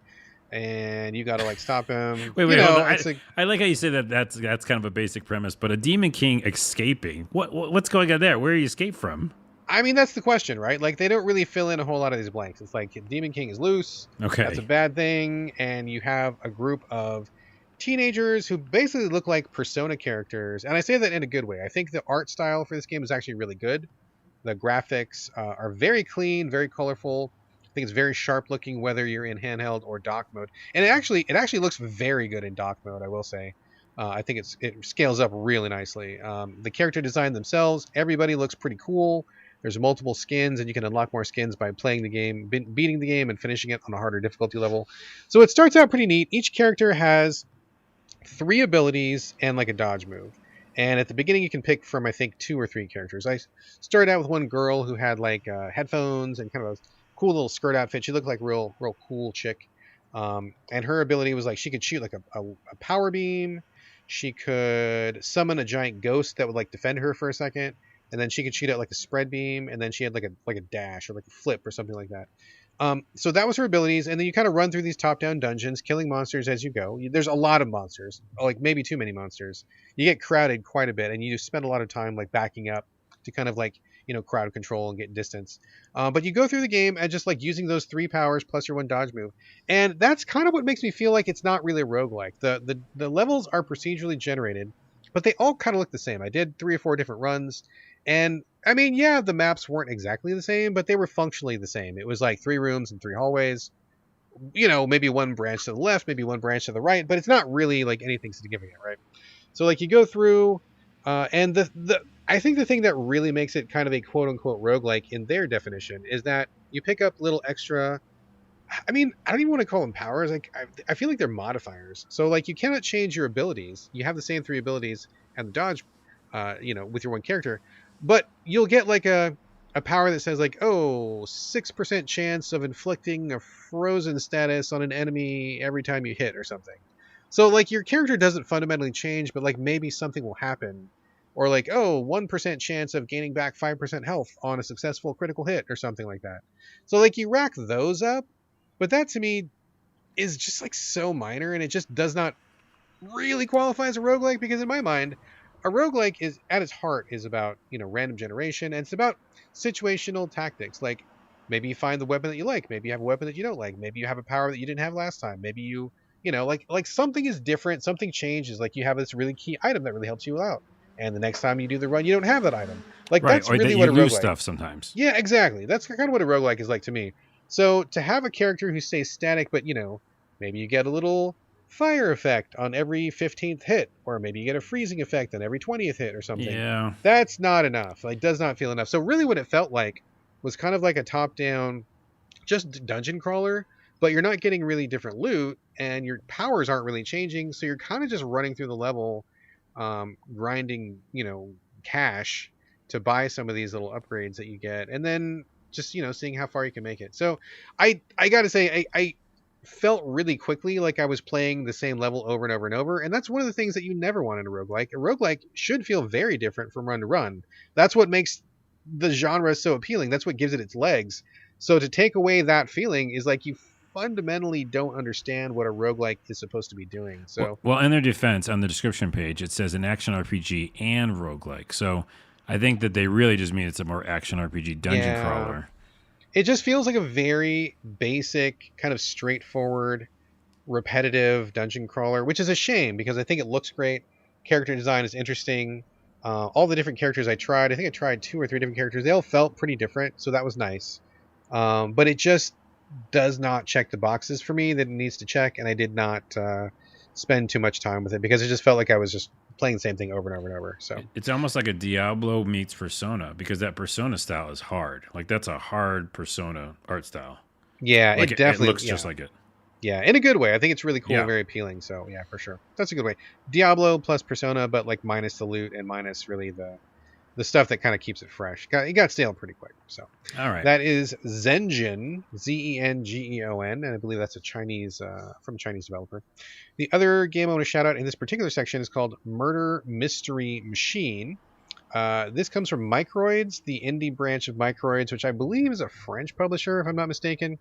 and you got to like stop him. Wait, hold on. I like how you say that. That's kind of a basic premise, but a demon king escaping. What's going on there? Where are you escape from? I mean, that's the question, right? Like, they don't really fill in a whole lot of these blanks. It's like Demon King is loose. Okay, that's a bad thing, and you have a group of teenagers who basically look like Persona characters, and I say that in a good way. I think the art style for this game is actually really good. The graphics are very clean, very colorful. I think it's very sharp looking, whether you're in handheld or dock mode. And it actually looks very good in dock mode, I will say. I think it scales up really nicely. The character design themselves, everybody looks pretty cool. There's multiple skins, and you can unlock more skins by playing the game, beating the game, and finishing it on a harder difficulty level. So it starts out pretty neat. Each character has 3 abilities and like a dodge move. And at the beginning, you can pick from, I think, 2 or 3 characters. I started out with one girl who had like headphones and kind of a cool little skirt outfit. She looked like real cool chick. And her ability was like she could shoot like a power beam. She could summon a giant ghost that would like defend her for a second. And then she could shoot out like a spread beam, and then she had like a dash or like a flip or something like that. So that was her abilities, and then you kind of run through these top-down dungeons, killing monsters as you go. There's a lot of monsters, like maybe too many monsters. You get crowded quite a bit, and you spend a lot of time like backing up to kind of like crowd control and get distance. But you go through the game and just like using those 3 powers plus your 1 dodge move, and that's kind of what makes me feel like it's not really a roguelike. The levels are procedurally generated, but they all kind of look the same. I did 3 or 4 different runs. And I mean, yeah, the maps weren't exactly the same, but they were functionally the same. It was like 3 rooms and 3 hallways, maybe 1 branch to the left, maybe 1 branch to the right, but it's not really like anything significant, right? So like you go through, and I think the thing that really makes it kind of a quote unquote roguelike in their definition is that you pick up little extra, I mean, I don't even want to call them powers. Like I feel like they're modifiers. So like you cannot change your abilities. You have the same 3 abilities and the dodge, with your 1 character. But you'll get like a power that says like, 6% chance of inflicting a frozen status on an enemy every time you hit or something. So like your character doesn't fundamentally change, but like maybe something will happen. Or like, oh, 1% chance of gaining back 5% health on a successful critical hit or something like that. So like you rack those up, but that to me is just like so minor, and it just does not really qualify as a roguelike, because in my mind, a roguelike is at its heart is about, random generation, and it's about situational tactics. Like maybe you find the weapon that you like, maybe you have a weapon that you don't like, maybe you have a power that you didn't have last time, maybe like something is different, something changes, like you have this really key item that really helps you out. And the next time you do the run, you don't have that item. Like Right, that's or that really you what a lose roguelike. stuff sometimes. Yeah, exactly. That's kind of what a roguelike is like to me. So to have a character who stays static, but maybe you get a little fire effect on every 15th hit, or maybe you get a freezing effect on every 20th hit or something. Yeah. That's not enough. Like, does not feel enough. So really what it felt like was kind of like a top-down, just dungeon crawler, but you're not getting really different loot, and your powers aren't really changing, so you're kind of just running through the level, grinding, cash to buy some of these little upgrades that you get, and then just seeing how far you can make it. So I gotta say I felt really quickly like I was playing the same level over and over and over, and that's one of the things that you never want in a roguelike. A roguelike should feel very different from run to run. That's what makes the genre so appealing. That's what gives it its legs. So to take away that feeling is like you fundamentally don't understand what a roguelike is supposed to be doing. So Well, in their defense, on the description page, it says an action RPG and roguelike. So I think that they really just mean it's a more action RPG dungeon crawler. It just feels like a very basic, kind of straightforward, repetitive dungeon crawler, which is a shame because I think it looks great. Character design is interesting. All the different characters I think I tried 2 or 3 different characters. They all felt pretty different, so that was nice. But it just does not check the boxes for me that it needs to check, and I did not spend too much time with it because it just felt like I was just playing the same thing over and over and over. So it's almost like a Diablo meets Persona, because that Persona style is hard. Like that's a hard Persona art style. Yeah, like it definitely looks just like it. Yeah, in a good way. I think it's really cool, very appealing. So yeah, for sure, that's a good way. Diablo plus Persona, but like minus the loot and minus really the stuff that kind of keeps it fresh. It got stale pretty quick. So all right, that is Zengeon, Zengeon, and I believe that's a Chinese from a Chinese developer. The other game I want to shout out in this particular section is called Murder Mystery Machine. This comes from Microids, the indie branch of Microids, which I believe is a French publisher, if I'm not mistaken.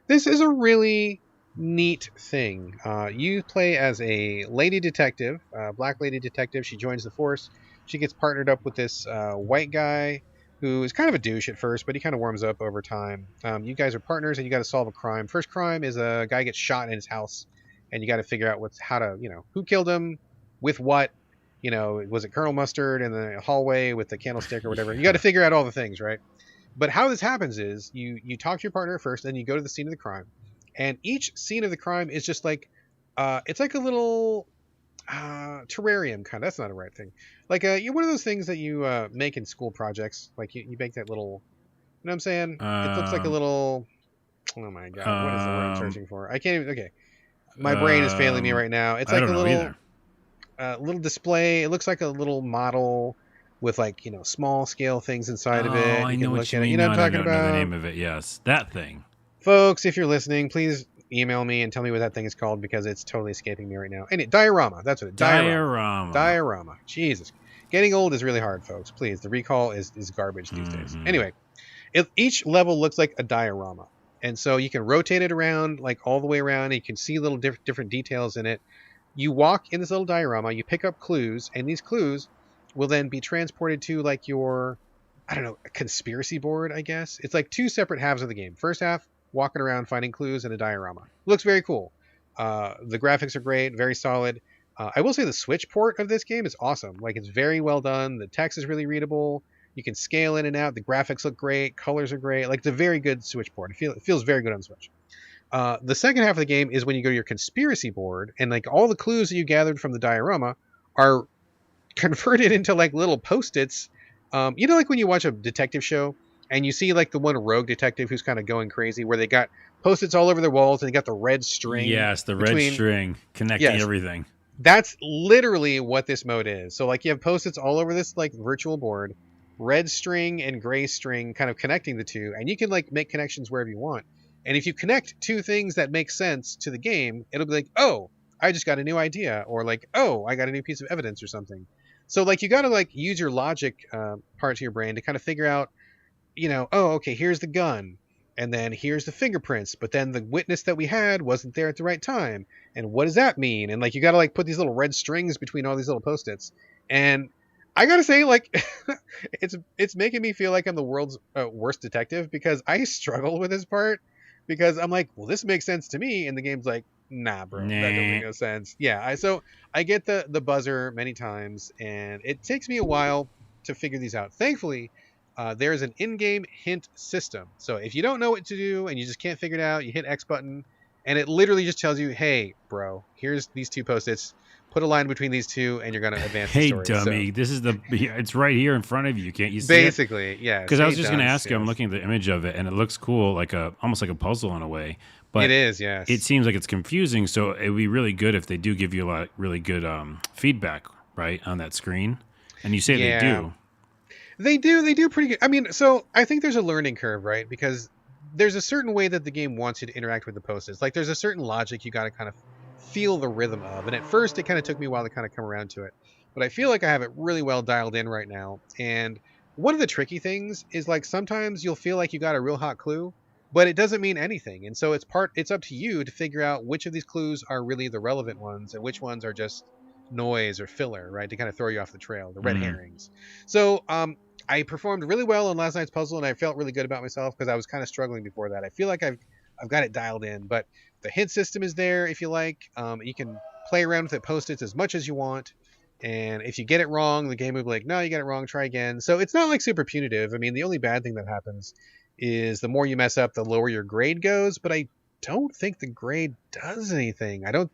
This is a really neat thing. You play as a lady detective, black lady detective. She joins the force. She gets partnered up with this white guy who is kind of a douche at first, but he kind of warms up over time. You guys are partners, and you got to solve a crime. First crime is a guy gets shot in his house, and you got to figure out who killed him, with what. Was it Colonel Mustard in the hallway with the candlestick or whatever? You got to figure out all the things, right? But how this happens is you talk to your partner first, then you go to the scene of the crime, and each scene of the crime is just like it's like a little terrarium kind of. That's not a right thing. Like you're one of those things that you make in school projects. Like you make that little, you know what I'm saying? It looks like a little. Oh my god, what is the word I'm searching for? I can't even. Okay, my brain is failing me right now. It's like a little. Little display. It looks like a little model with like small scale things inside of it. I know what you mean. You know what I'm talking about? Know the name of it. Yes, that thing. Folks, if you're listening, please email me and tell me what that thing is called because it's totally escaping me right now. And diorama. That's what it. Diorama. Jesus, getting old is really hard, folks. Please, the recall is garbage these days. Anyway, each level looks like a diorama, and so you can rotate it around like all the way around. And you can see little different details in it. You walk in this little diorama, you pick up clues, and these clues will then be transported to like your, I don't know, a conspiracy board, I guess. It's like 2 separate halves of the game. First half, walking around finding clues in a diorama. Looks very cool. The graphics are great, very solid. I will say the Switch port of this game is awesome. Like it's very well done. The text is really readable. You can scale in and out. The graphics look great. Colors are great. Like it's a very good Switch port. It feels very good on Switch. The second half of the game is when you go to your conspiracy board, and like all the clues that you gathered from the diorama are converted into like little post-its. Like when you watch a detective show and you see like the one rogue detective who's kind of going crazy, where they got post-its all over their walls and they got the red string. Yes, the red string connecting everything. That's literally what this mode is. So like you have post-its all over this like virtual board, red string and gray string kind of connecting the two, and you can like make connections wherever you want. And if you connect 2 things that make sense to the game, it'll be like, oh, I just got a new idea, or like, oh, I got a new piece of evidence or something. So like you got to like use your logic part of your brain to kind of figure out, oh, okay, here's the gun, and then here's the fingerprints, but then the witness that we had wasn't there at the right time, and what does that mean? And like you got to like put these little red strings between all these little post-its, and I gotta say, like, it's making me feel like I'm the world's worst detective because I struggle with this part because I'm like, well, this makes sense to me, and the game's like, nah, bro, that don't Nah. make no sense. Yeah, so I get the buzzer many times, and it takes me a while to figure these out. Thankfully, there's an in-game hint system. So if you don't know what to do and you just can't figure it out, you hit X button, and it literally just tells you, hey, bro, here's these two post-its. Put a line between these two, and you're going to advance the Hey, story. dummy, So, this is it's right here in front of you. Can't you see basically, yeah. Because I was just going to ask you, I'm looking at the image of it, and it looks cool, like almost like a puzzle in a way. But it is, yes. it seems like it's confusing, so it would be really good if they do give you a lot really good feedback, right, on that screen. And you say they do. They do pretty good. I mean, so I think there's a learning curve, right? Because there's a certain way that the game wants you to interact with the post-its. Like there's a certain logic you got to kind of feel the rhythm of. And at first it kind of took me a while to kind of come around to it. But I feel like I have it really well dialed in right now. And one of the tricky things is like sometimes you'll feel like you got a real hot clue, but it doesn't mean anything. And so it's up to you to figure out which of these clues are really the relevant ones and which ones are just noise or filler, right? To kind of throw you off the trail, the red herrings. So I performed really well on last night's puzzle, and I felt really good about myself because I was kind of struggling before that. I feel like I've got it dialed in, but the hint system is there if you like. You can play around with it, post-its as much as you want. And if you get it wrong, the game will be like, no, you got it wrong, try again. So it's not like super punitive. I mean, the only bad thing that happens is the more you mess up, the lower your grade goes. But I don't think the grade does anything. I don't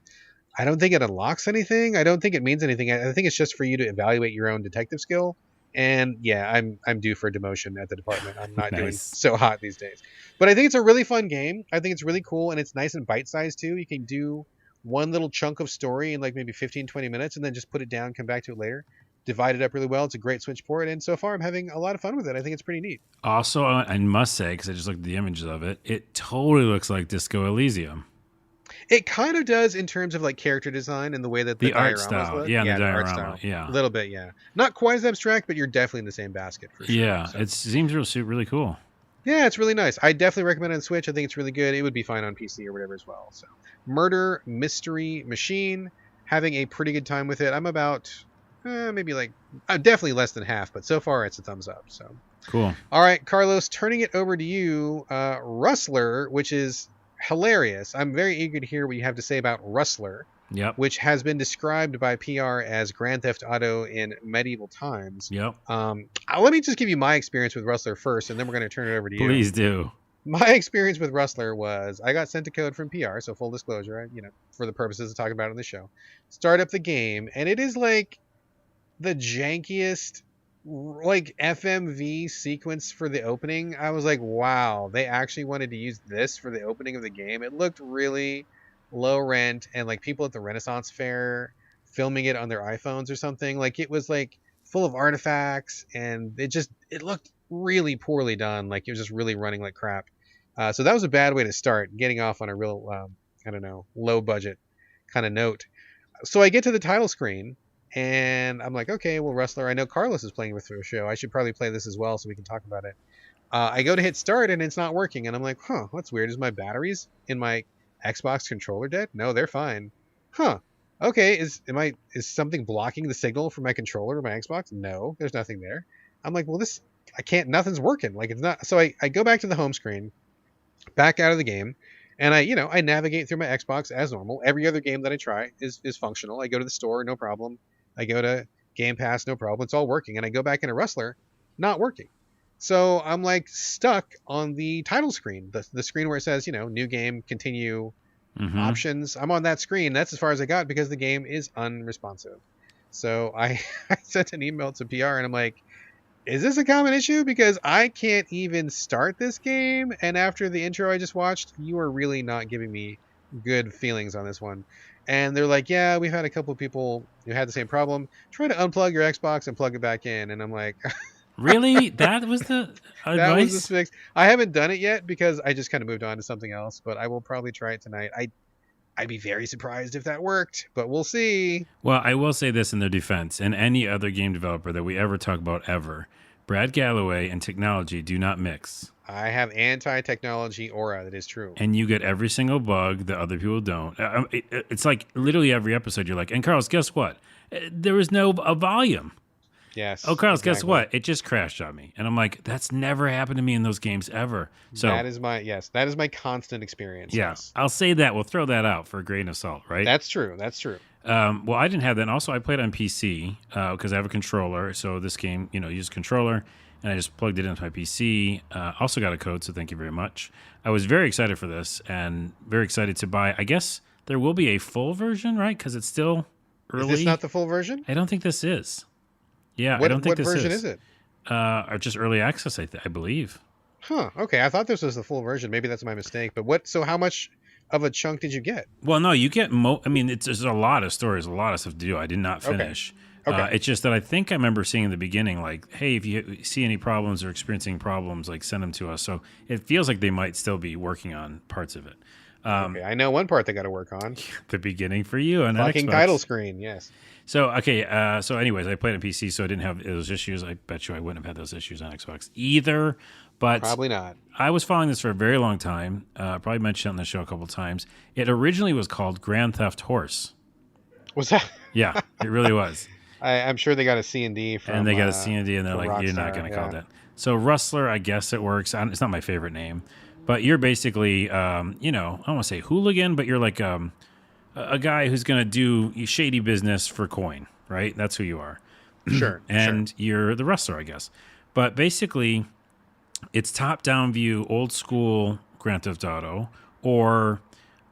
think it unlocks anything. I don't think it means anything. I think it's just for you to evaluate your own detective skill. And yeah, I'm due for a demotion at the department. I'm not doing so hot these days. But I think it's a really fun game. I think it's really cool, and it's nice and bite-sized too. You can do one little chunk of story in like maybe 15, 20 minutes and then just put it down, come back to it later. Divide it up really well. It's a great switch port, and so far I'm having a lot of fun with it. I think it's pretty neat. Also, I must say, because I just looked at the images of it, it totally looks like Disco Elysium. It kind of does in terms of like character design and the way that the art style look. Yeah, the art diorama, style. A little bit, yeah. Not quite as abstract, but you're definitely in the same basket for sure. Yeah, so. It seems really cool. Yeah, it's really nice. I definitely recommend it on Switch. I think it's really good. It would be fine on PC or whatever as well. So, Murder Mystery Machine, having a pretty good time with it. I'm about maybe like definitely less than half, but so far it's a thumbs up. So cool. All right, Carlos, turning it over to you. Rustler, which is hilarious. I'm very eager to hear what you have to say about Rustler. Yep. Which has been described by PR as Grand Theft Auto in medieval times. Yep. Let me just give you my experience with Rustler first, and then we're going to turn it over to you. Please do. My experience with Rustler was I got sent a code from PR, so full disclosure, for the purposes of talking about it on the show. Start up the game, and it is like the jankiest like FMV sequence for the opening. I was like, wow, they actually wanted to use this for the opening of the game. It looked really low rent, and like people at the Renaissance Fair filming it on their iPhones or something. Like it was like full of artifacts, and it looked really poorly done. Like it was just really running like crap. So that was a bad way to start, getting off on a real low budget kind of note. So I get to the title screen, and I'm like, okay, well, Rustler, I know Carlos is playing with the show. I should probably play this as well so we can talk about it. I go to hit start, and it's not working, and I'm like, that's weird. Is my batteries in my Xbox controller dead? No, they're fine. Okay, is something blocking the signal from my controller or my Xbox? No, there's nothing there. I'm like, well, nothing's working. Like it's not. So I go back to the home screen, back out of the game, and I navigate through my Xbox as normal. Every other game that I try is functional. I go to the store, no problem. I go to Game Pass, no problem. It's all working. And I go back into Rustler, not working. So I'm like stuck on the title screen, the screen where it says, new game, continue, options. I'm on that screen. That's as far as I got because the game is unresponsive. So I sent an email to PR, and I'm like, is this a common issue? Because I can't even start this game. And after the intro I just watched, you are really not giving me good feelings on this one. And they're like, yeah, we've had a couple of people who had the same problem. Try to unplug your Xbox and plug it back in. And I'm like... Really? That was the advice? That was the fix. I haven't done it yet because I just kind of moved on to something else, but I will probably try it tonight. I'd be very surprised if that worked, but we'll see. Well, I will say this in their defense, and any other game developer that we ever talk about ever, Brad Galloway and technology do not mix. I have anti-technology aura. That is true. And you get every single bug that other people don't. It's like literally every episode you're like, and Carlos, guess what? There was no a volume. Yes. Oh, Carlos, guess what? It just crashed on me. And I'm like, that's never happened to me in those games ever. So that is my constant experience. Yeah, yes. I'll say that. We'll throw that out for a grain of salt, right? That's true. Well, I didn't have that. And also, I played on PC because I have a controller. So this game, use a controller, and I just plugged it into my PC. Also got a code, so thank you very much. I was very excited for this and very excited to buy. I guess there will be a full version, right? Because it's still early. Is this not the full version? I don't think this is. Yeah, I don't think this is. What version is it? Or just early access, I believe. Huh. Okay, I thought this was the full version. Maybe that's my mistake. But so how much of a chunk did you get? Well, no, you get there's a lot of stories, a lot of stuff to do. I did not finish. Okay. It's just that I think I remember seeing in the beginning, like, hey, if you see any problems or experiencing problems, like, send them to us. So it feels like they might still be working on parts of it. Okay, I know one part they got to work on. The beginning for you and fucking title screen, yes. So okay, so anyways, I played on PC, so I didn't have those issues. I bet you I wouldn't have had those issues on Xbox either. But probably not. I was following this for a very long time. Probably mentioned it on the show a couple of times. It originally was called Grand Theft Horse. Was that? Yeah, it really was. I'm sure they got a C&D from. And they got a C&D, and they're like, Rustler, you're not going to call it that. So Rustler, I guess it works. It's not my favorite name, but you're basically, I don't want to say hooligan, but you're like a guy who's going to do shady business for coin, right? That's who you are. Sure. And you're the Rustler, I guess. But basically, it's top-down view, old school Grand Theft Auto, or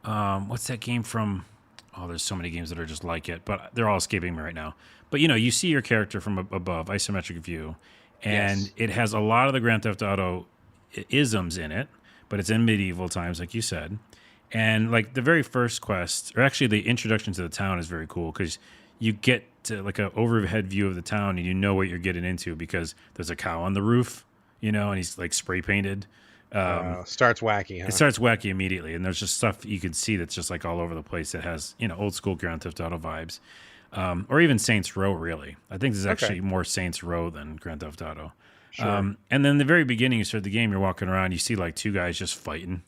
what's that game from? Oh, there's so many games that are just like it, but they're all escaping me right now. But, you see your character from above, isometric view, and It has a lot of the Grand Theft Auto isms in it, but it's in medieval times, like you said. And, like, the very first quest, or actually the introduction to the town is very cool because you get to, like, an overhead view of the town, and you know what you're getting into because there's a cow on the roof, and he's, like, spray painted. Starts wacky, huh? It starts wacky immediately, and there's just stuff you can see that's just, like, all over the place that has, old school Grand Theft Auto vibes. Or even Saints Row, really. I think this is actually more Saints Row than Grand Theft Auto. Sure. And then the very beginning, you start the game, you're walking around, you see like two guys just fighting.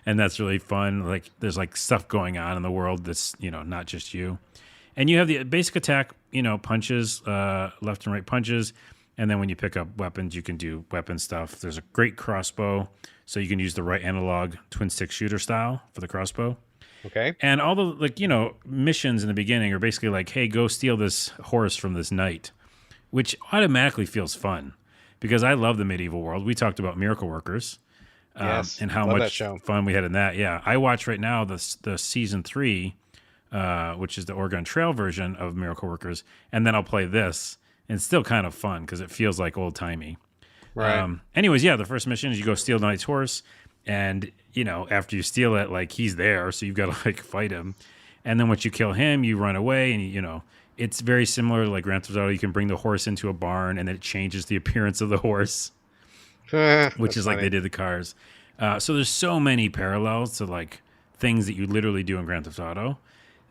And that's really fun. Like there's like stuff going on in the world that's, not just you. And you have the basic attack, punches, left and right punches. And then when you pick up weapons, you can do weapon stuff. There's a great crossbow. So you can use the right analog twin stick shooter style for the crossbow. Okay. And all the missions in the beginning are basically like, hey, go steal this horse from this knight, which automatically feels fun because I love the medieval world. We talked about Miracle Workers and how much fun we had in that. Yeah, I watch right now the season 3, which is the Oregon Trail version of Miracle Workers, and then I'll play this, and it's still kind of fun because it feels like old timey. Right. Anyways, the first mission is you go steal the knight's horse. And, after you steal it, like, he's there, so you've got to, like, fight him. And then once you kill him, you run away, and, it's very similar to, like, Grand Theft Auto. You can bring the horse into a barn, and then it changes the appearance of the horse, which is funny. Like they did the cars. So there's so many parallels to, like, things that you literally do in Grand Theft Auto.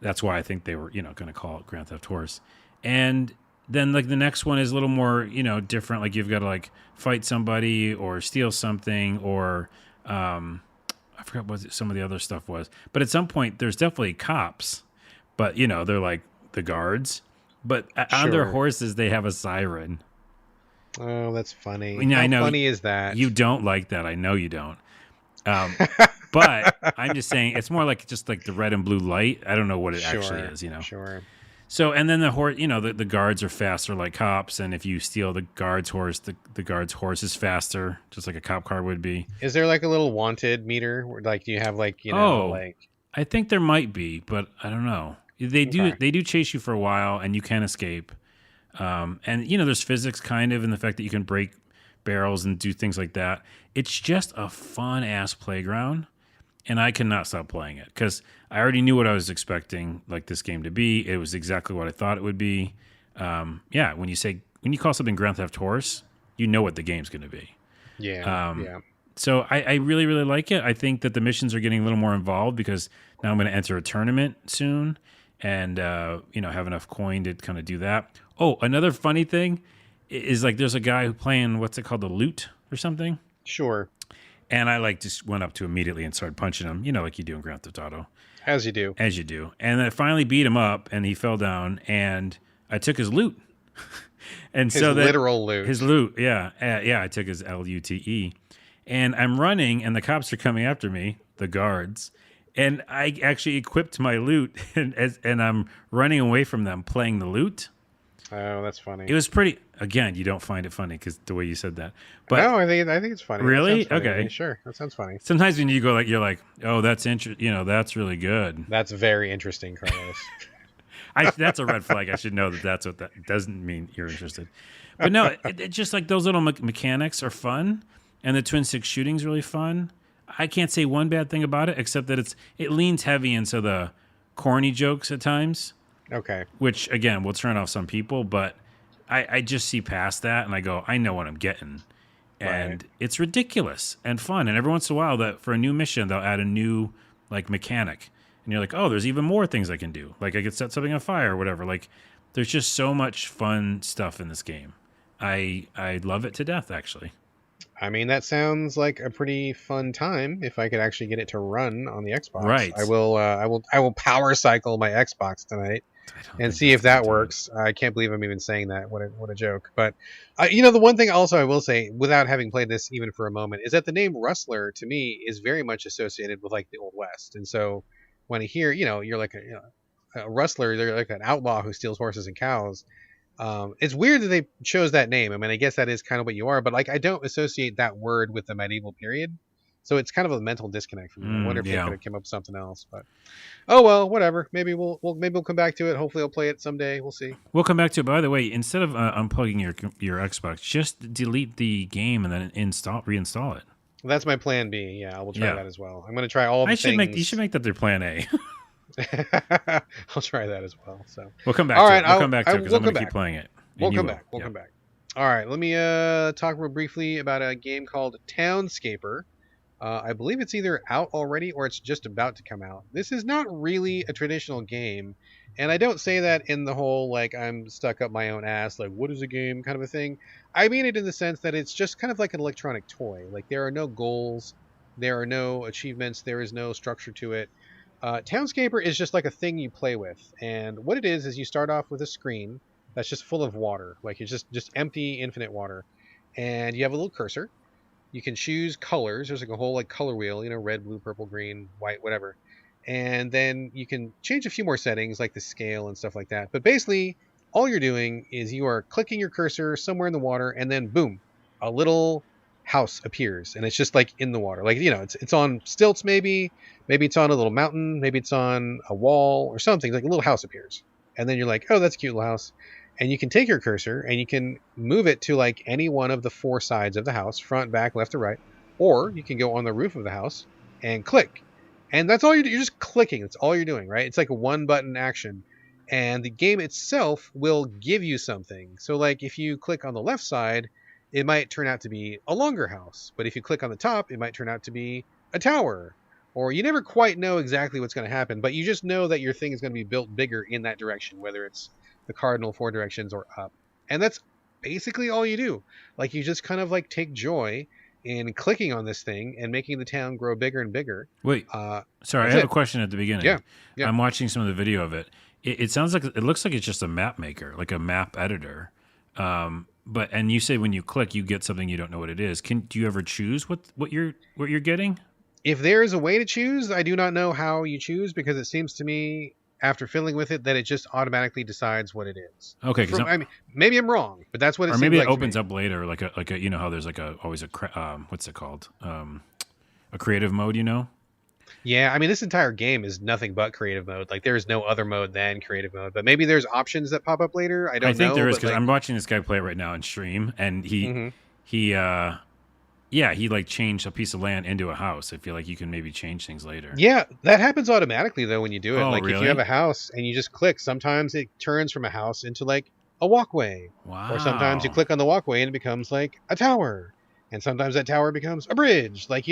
That's why I think they were, going to call it Grand Theft Horse. And then, like, the next one is a little more, different. Like, you've got to, like, fight somebody or steal something or... I forgot what some of the other stuff was, but at some point there's definitely cops, but they're like the guards, but on their horses they have a siren. Oh, that's funny. I know. How funny is that? You don't like that. I know you don't. But I'm just saying it's more like just like the red and blue light. I don't know what it actually is, Sure. So, and then the horse, the guards are faster like cops. And if you steal the guard's horse, the guard's horse is faster, just like a cop car would be. Is there like a little wanted meter? Like, do you have like, I think there might be, but I don't know. They do chase you for a while and you can escape. And there's physics kind of in the fact that you can break barrels and do things like that. It's just a fun ass playground. And I cannot stop playing it because I already knew what I was expecting, like this game to be. It was exactly what I thought it would be. When you call something Grand Theft Horse, you know what the game's going to be. Yeah. So I really, really like it. I think that the missions are getting a little more involved because Now I'm going to enter a tournament soon and, have enough coin to kind of do that. Oh, another funny thing is like there's a guy who playing, what's it called, the loot or something? Sure. And I just went up to immediately and started punching him, like you do in Grand Theft Auto. As you do. As you do. And I finally beat him up and he fell down and I took his loot. And his literal loot. His loot, yeah. I took his LUTE. And I'm running and the cops are coming after me, the guards. And I actually equipped my loot and I'm running away from them playing the loot. Oh, that's funny. It was pretty. Again, you don't find it funny because the way you said that. But no, I think it's funny. Really? Funny. Okay, sure. That sounds funny. Sometimes when you go you're like, oh, that's interesting. That's really good. That's very interesting, Carlos. That's a red flag. I should know that's what that doesn't mean. You're interested. But no, it just like those little mechanics are fun, and the twin stick shooting's really fun. I can't say one bad thing about it except that it leans heavy into the corny jokes at times. Okay. Which, again, will turn off some people, but I just see past that, and I go, I know what I'm getting. And It's ridiculous and fun. And every once in a while, that for a new mission, they'll add a new, mechanic. And you're like, oh, there's even more things I can do. Like, I could set something on fire or whatever. Like, there's just so much fun stuff in this game. I love it to death, actually. I mean, that sounds like a pretty fun time if I could actually get it to run on the Xbox. Right. I will power cycle my Xbox tonight and see if that works. I can't believe I'm even saying that. What a joke. But the one thing also I will say, without having played this even for a moment, is that the name Rustler to me is very much associated with like the Old West. And so when I hear, you're like a rustler, they're like an outlaw who steals horses and cows. It's weird that they chose that name. I mean, I guess that is kind of what you are, but like I don't associate that word with the medieval period. So it's kind of a mental disconnect for me. I wonder if they could have come up with something else, but oh well, whatever. Maybe we'll come back to it. Hopefully I'll play it someday. We'll see. We'll come back to it. By the way, instead of unplugging your Xbox, just delete the game and then reinstall it. Well, that's my plan B. Yeah, I will try that as well. I'm going to try all the things. You should make that their plan A. I'll try that as well. So we'll come back to it. We'll come back to it because I'm going to keep playing it. We'll come back. All right. Let me talk real briefly about a game called Townscaper. I believe it's either out already or it's just about to come out. This is not really a traditional game. And I don't say that in the whole, like, I'm stuck up my own ass, like, what is a game kind of a thing. I mean it in the sense that it's just kind of like an electronic toy. Like, there are no goals. There are no achievements. There is no structure to it. Townscaper is just like a thing you play with. And what it is you start off with a screen that's just full of water. Like, it's just empty, infinite water. And you have a little cursor. You can choose colors. There's like a whole like color wheel, red, blue, purple, green, white, whatever. And then you can change a few more settings like the scale and stuff like that. But basically, all you're doing is you are clicking your cursor somewhere in the water, and then boom, a little house appears, and it's just like in the water. Like, it's on stilts maybe it's on a little mountain, maybe it's on a wall or something. Like a little house appears. And then you're like, oh, that's a cute little house. And you can take your cursor and you can move it to like any one of the four sides of the house, front, back, left, or right. Or you can go on the roof of the house and click. And that's all you're just clicking. That's all you're doing, right? It's like a one button action. And the game itself will give you something. So like if you click on the left side, it might turn out to be a longer house. But if you click on the top, it might turn out to be a tower. Or you never quite know exactly what's going to happen, but you just know that your thing is going to be built bigger in that direction, whether it's the cardinal four directions or up. And that's basically all you do. Like, you just kind of like take joy in clicking on this thing and making the town grow bigger and bigger. Wait, sorry, I have a question at the beginning. Yeah. I'm watching some of the video of it. It sounds like, it looks like it's just a map maker, like a map editor. And you say when you click, you get something you don't know what it is. Do you ever choose what you're getting? If there is a way to choose, I do not know how you choose, because it seems to me, after fiddling with it, that it just automatically decides what it is. Okay, I mean, maybe I'm wrong, but that's what it seems like. Or maybe it opens up later, like a how there's like always what's it called? A creative mode, Yeah, I mean, this entire game is nothing but creative mode. Like, there is no other mode than creative mode. But maybe there's options that pop up later. I think there is, because I'm watching this guy play it right now in stream, and he like changed a piece of land into a house. I feel like you can maybe change things later. Yeah, that happens automatically though when you do it. Oh, like really? If you have a house and you just click, sometimes it turns from a house into like a walkway. Wow. Or sometimes you click on the walkway and it becomes like a tower. And sometimes that tower becomes a bridge. Like,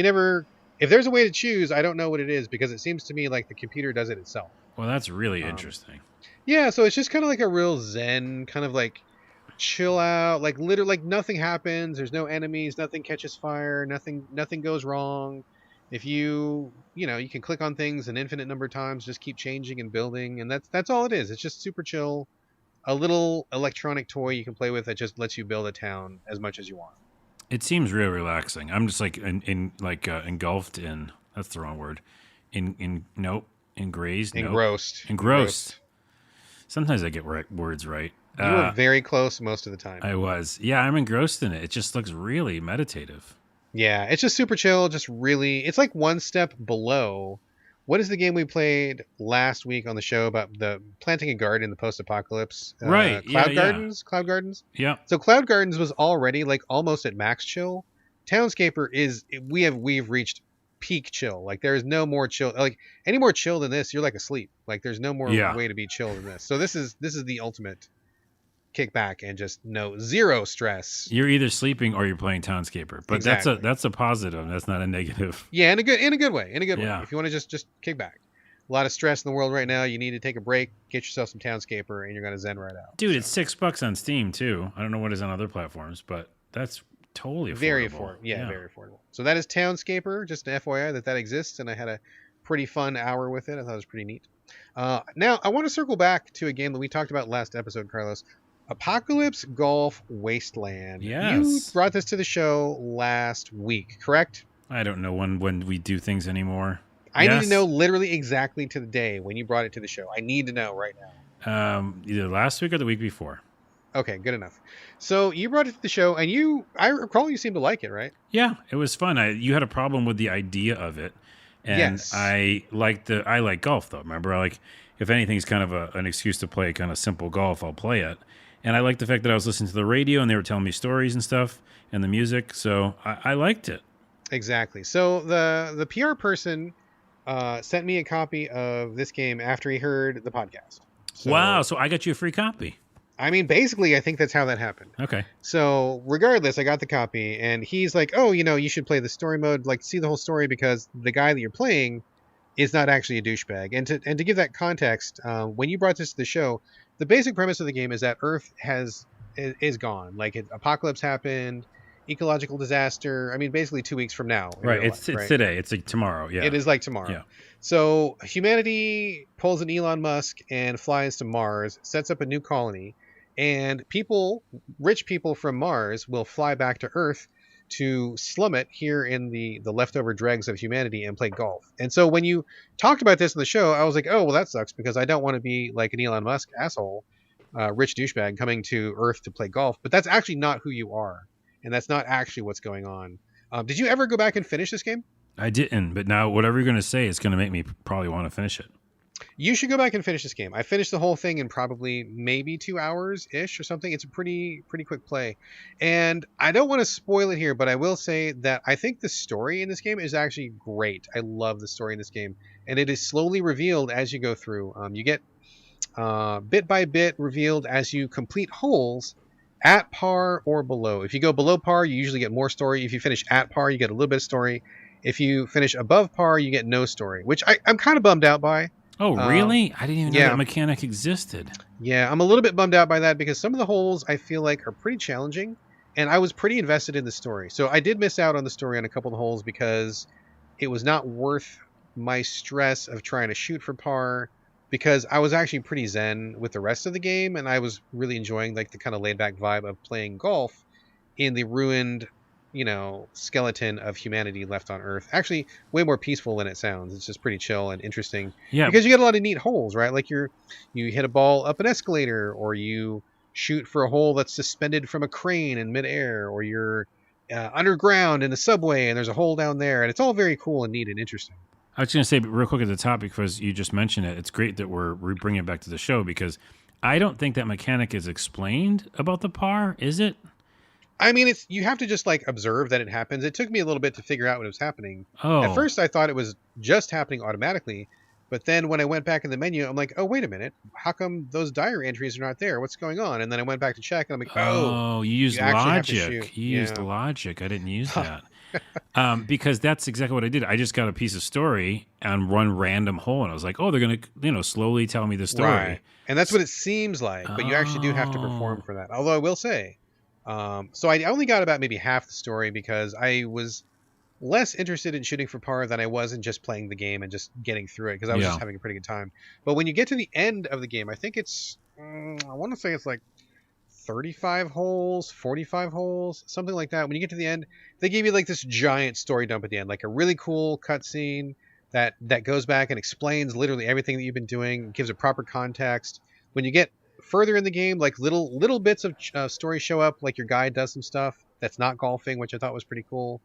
If there's a way to choose, I don't know what it is because it seems to me like the computer does it itself. Well, that's really Um, interesting. yeah, so it's just kind of like a real zen, kind of like chill out, like literally like nothing happens. There's no enemies, nothing catches fire, nothing goes wrong. If you can click on things an infinite number of times, just keep changing and building, and that's all it is. It's just super chill. A little electronic toy you can play with that just lets you build a town as much as you want. It seems real relaxing. I'm just like engulfed in. That's the wrong word. Nope. Engrazed. Nope. Engrossed. Sometimes I get words right. You were very close most of the time. I was. Yeah, I'm engrossed in it. It just looks really meditative. Yeah, it's just super chill. Just really, it's like one step below. What is the game we played last week on the show about the planting a garden in the post-apocalypse? Right. Cloud Gardens. Cloud Gardens. Yeah. So Cloud Gardens was already like almost at max chill. Townscaper is we've reached peak chill. Like there is no more chill. Like any more chill than this, you're like asleep. Like there's no more way to be chill than this. So this is the ultimate kick back and just zero stress. You're either sleeping or you're playing Townscaper, but exactly. that's a positive. That's not a negative. Yeah, in a good way. Way. If you want to just kick back, a lot of stress in the world right now. You need to take a break, get yourself some Townscaper, and you're gonna zen right out. Dude, it's $6 on Steam too. I don't know what is on other platforms, but that's totally affordable. Very affordable. Yeah, very affordable. So that is Townscaper. Just an FYI that exists, and I had a pretty fun hour with it. I thought it was pretty neat. Now I want to circle back to a game that we talked about last episode, Carlos. Apocalypse Golf Wasteland. Yes. You brought this to the show last week, correct? I don't know when we do things anymore. I need to know literally exactly to the day when you brought it to the show. I need to know right now. Either last week or the week before. Okay, good enough. So you brought it to the show, and I recall you seemed to like it, right? Yeah, it was fun. You had a problem with the idea of it, and yes. I like golf though. Remember, if anything's kind of an excuse to play kind of simple golf, I'll play it. And I liked the fact that I was listening to the radio and they were telling me stories and stuff and the music. So I liked it. Exactly. So the PR person sent me a copy of this game after he heard the podcast. So, wow. So I got you a free copy. I mean, basically, I think that's how that happened. Okay. So regardless, I got the copy and he's like, oh, you should play the story mode, like see the whole story because the guy that you're playing is not actually a douchebag. And to give that context, when you brought this to the show, the basic premise of the game is that Earth is gone. Like apocalypse happened, ecological disaster. I mean, basically 2 weeks from now. Right. It's today. It's like tomorrow. Yeah. It is like tomorrow. Yeah. So humanity pulls an Elon Musk and flies to Mars, sets up a new colony, and rich people from Mars will fly back to Earth to slum it here in the leftover dregs of humanity and play golf. And so when you talked about this in the show, I was like, oh, well, that sucks because I don't want to be like an Elon Musk asshole, rich douchebag coming to Earth to play golf. But that's actually not who you are. And that's not actually what's going on. Did you ever go back and finish this game? I didn't, but now whatever you're going to say is going to make me probably want to finish it. You should go back and finish this game. I finished the whole thing in probably maybe 2 hours ish or something. It's a pretty quick play. And I don't want to spoil it here, but I will say that I think the story in this game is actually great. I love the story in this game. And it is slowly revealed as you go through. You get bit by bit revealed as you complete holes at par or below. If you go below par, you usually get more story. If you finish at par, you get a little bit of story. If you finish above par, you get no story, which I'm kind of bummed out by. Oh, really? I didn't even know that mechanic existed. Yeah, I'm a little bit bummed out by that because some of the holes I feel like are pretty challenging, and I was pretty invested in the story. So I did miss out on the story on a couple of the holes because it was not worth my stress of trying to shoot for par because I was actually pretty zen with the rest of the game, and I was really enjoying like the kind of laid-back vibe of playing golf in the ruined, skeleton of humanity left on Earth. Actually, way more peaceful than it sounds. It's just pretty chill and interesting. Yeah. Because you get a lot of neat holes, right? Like you hit a ball up an escalator, or you shoot for a hole that's suspended from a crane in midair, or you're underground in the subway and there's a hole down there, and it's all very cool and neat and interesting. I was going to say real quick at the top because you just mentioned it. It's great that we're bringing it back to the show because I don't think that mechanic is explained about the par, is it? I mean, you have to just like observe that it happens. It took me a little bit to figure out what was happening. Oh. At first, I thought it was just happening automatically. But then when I went back in the menu, I'm like, oh, wait a minute. How come those diary entries are not there? What's going on? And then I went back to check and I'm like, you used logic. You used logic. I didn't use that. Because that's exactly what I did. I just got a piece of story on one random hole, and I was like, "Oh, they're gonna, slowly tell me the Right. story." And that's what it seems like, but you actually do have to perform Oh, for that. Although I will say, so I only got about maybe half the story because I was less interested in shooting for par than I was in just playing the game and just getting through it because I was just yeah, having a pretty good time. But when you get to the end of the game, I think it's, I want to say it's like 35 holes, 45 holes, something like that. When you get to the end, they give you like this giant story dump at the end, like a really cool cutscene that goes back and explains literally everything that you've been doing, gives a proper context. When you get further in the game, like little bits of story show up, like your guide does some stuff that's not golfing, which I thought was pretty cool.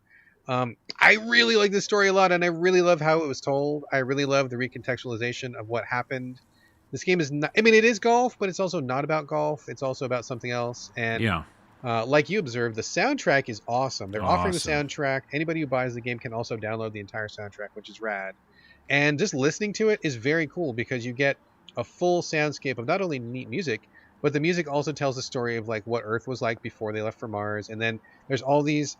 I really like this story a lot, and I really love how it was told. I really love the recontextualization of what happened. This game is not, I mean, it is golf, but it's also not about golf. It's also about something else. And yeah, like you observed, the soundtrack is awesome. They're offering the awesome. soundtrack. Anybody who buys the game can also download the entire soundtrack, which is rad. And just listening to it is very cool because you get a full soundscape of not only neat music, but the music also tells the story of like what Earth was like before they left for Mars. And then there's all these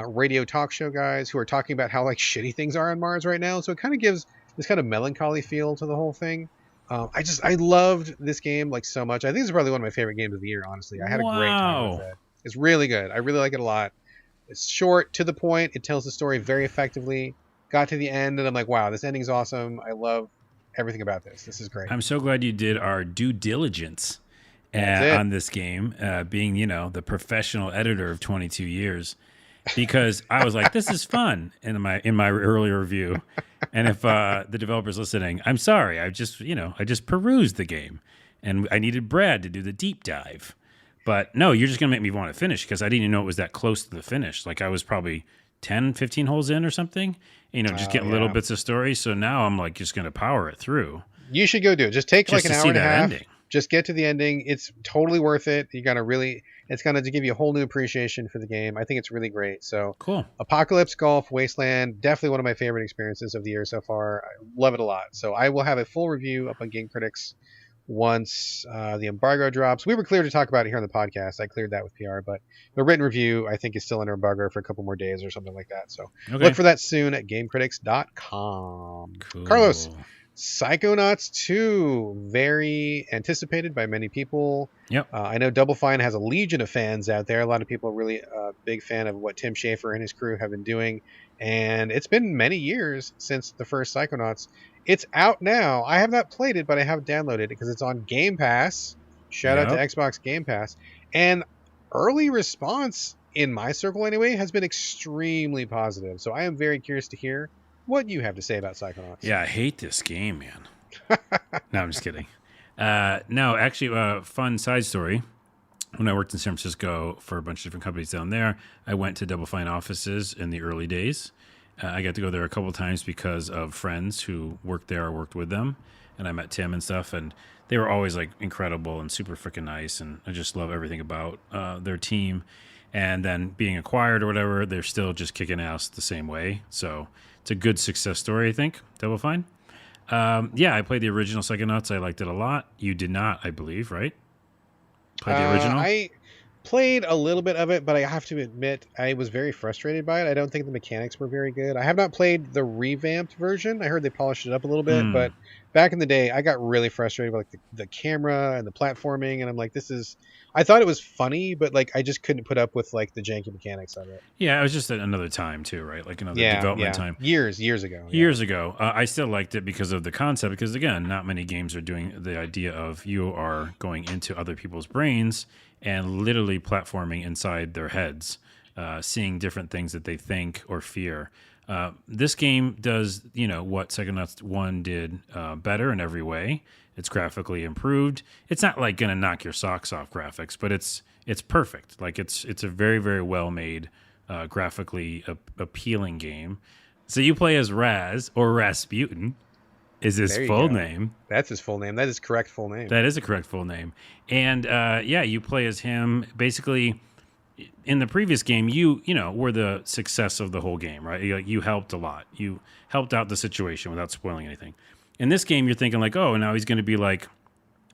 radio talk show guys who are talking about how like shitty things are on Mars right now. So it kind of gives this kind of melancholy feel to the whole thing. I loved this game like so much. I think it's probably one of my favorite games of the year. Honestly, I had a great time with Wow. it. It's really good. I really like it a lot. It's short, to the point. It tells the story very effectively. Got to the end, and I'm like, wow, this ending's awesome. I love everything about this. This is great. I'm so glad you did our due diligence That's it. on this game, being, the professional editor of 22 years, because I was like, this is fun in my earlier review. And if the developer's listening, I'm sorry. I just perused the game, and I needed Brad to do the deep dive. But no, you're just going to make me want to finish because I didn't even know it was that close to the finish. Like I was probably 10, 15 holes in or something, just Oh getting little yeah. bits of story. So now I'm like just going to power it through You should go do it. Just take like just an to hour see and a that half. ending. Just get to the ending. It's totally worth it. You're gonna really. It's gonna give you a whole new appreciation for the game. I think it's really great. So, Cool. Apocalypse Golf Wasteland, definitely one of my favorite experiences of the year so far. I love it a lot. So I will have a full review up on Game Critics once the embargo drops. We were clear to talk about it here on the podcast. I cleared that with PR, but the written review I think is still under embargo for a couple more days or something like that. So look Okay. for that soon at GameCritics.com. Carlos, Cool. Psychonauts 2, very anticipated by many people. Yep. I know Double Fine has a legion of fans out there. A lot of people are really big fan of what Tim Schafer and his crew have been doing. And it's been many years since the first Psychonauts. It's out now. I have not played it, but I have downloaded it because it's on Game Pass. Shout out to Yep. Xbox Game Pass. And early response, in my circle anyway, has been extremely positive. So I am very curious to hear what you have to say about Psychonauts. Yeah, I hate this game, man. No, I'm just kidding. No, actually, fun side story. When I worked in San Francisco for a bunch of different companies down there, I went to Double Fine offices in the early days. I got to go there a couple times because of friends who worked there or worked with them. And I met Tim and stuff. And they were always like incredible and super freaking nice. And I just love everything about their team. And then being acquired or whatever, they're still just kicking ass the same way. So it's a good success story, I think. Double Fine. Yeah, I played the original Psychonauts. I liked it a lot. You did not, I believe, right? Played the original? I played a little bit of it, but I have to admit I was very frustrated by it. I don't think the mechanics were very good. I have not played the revamped version. I heard they polished it up a little bit, but back in the day, I got really frustrated with like the camera and the platforming, and I'm like, this is. I thought it was funny, but like I just couldn't put up with like the janky mechanics of it. Yeah, it was just another time too, right? Like another Yeah, development yeah, time. years ago. Yeah. Years ago, I still liked it because of the concept. Because again, not many games are doing the idea of you are going into other people's brains and literally platforming inside their heads, seeing different things that they think or fear. This game does, what Psychonauts 1 did better in every way. It's graphically improved. It's not like going to knock your socks off graphics, but it's perfect. Like it's a very, very well made, graphically appealing game. So you play as Raz or Rasputin is his There you full go. name. That's his full name. That is correct full name. That is a correct full name. And yeah, you play as him. Basically, in the previous game, you were the success of the whole game, right? You helped a lot. You helped out the situation without spoiling anything. In this game, you're thinking like, oh, now he's going to be like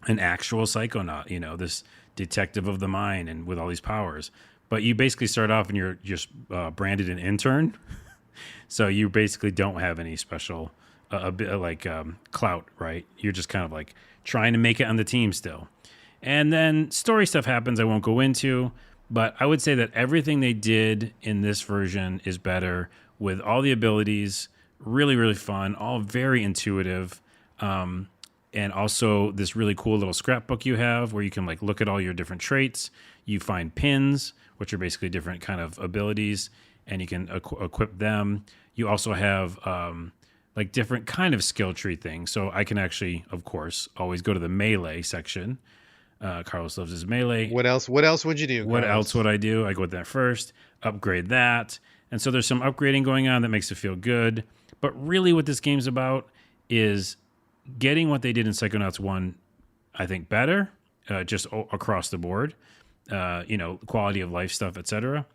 an actual psychonaut, this detective of the mind and with all these powers. but you basically start off and you're just branded an intern. So you basically don't have any special clout, right? You're just kind of like trying to make it on the team still. And then story stuff happens I won't go into, but I would say that everything they did in this version is better with all the abilities, really, really fun, all very intuitive. And also this really cool little scrapbook you have where you can like look at all your different traits. You find pins, which are basically different kind of abilities, and you can equip them. You also have like different kind of skill tree things. So I can actually, of course, always go to the melee section. Carlos loves his melee. What else? What else would you do? What Carlos? else would I do? I go with that first, upgrade that. And so there's some upgrading going on that makes it feel good. But really what this game's about is getting what they did in Psychonauts 1, I think, better, just across the board. Quality of life stuff, etc.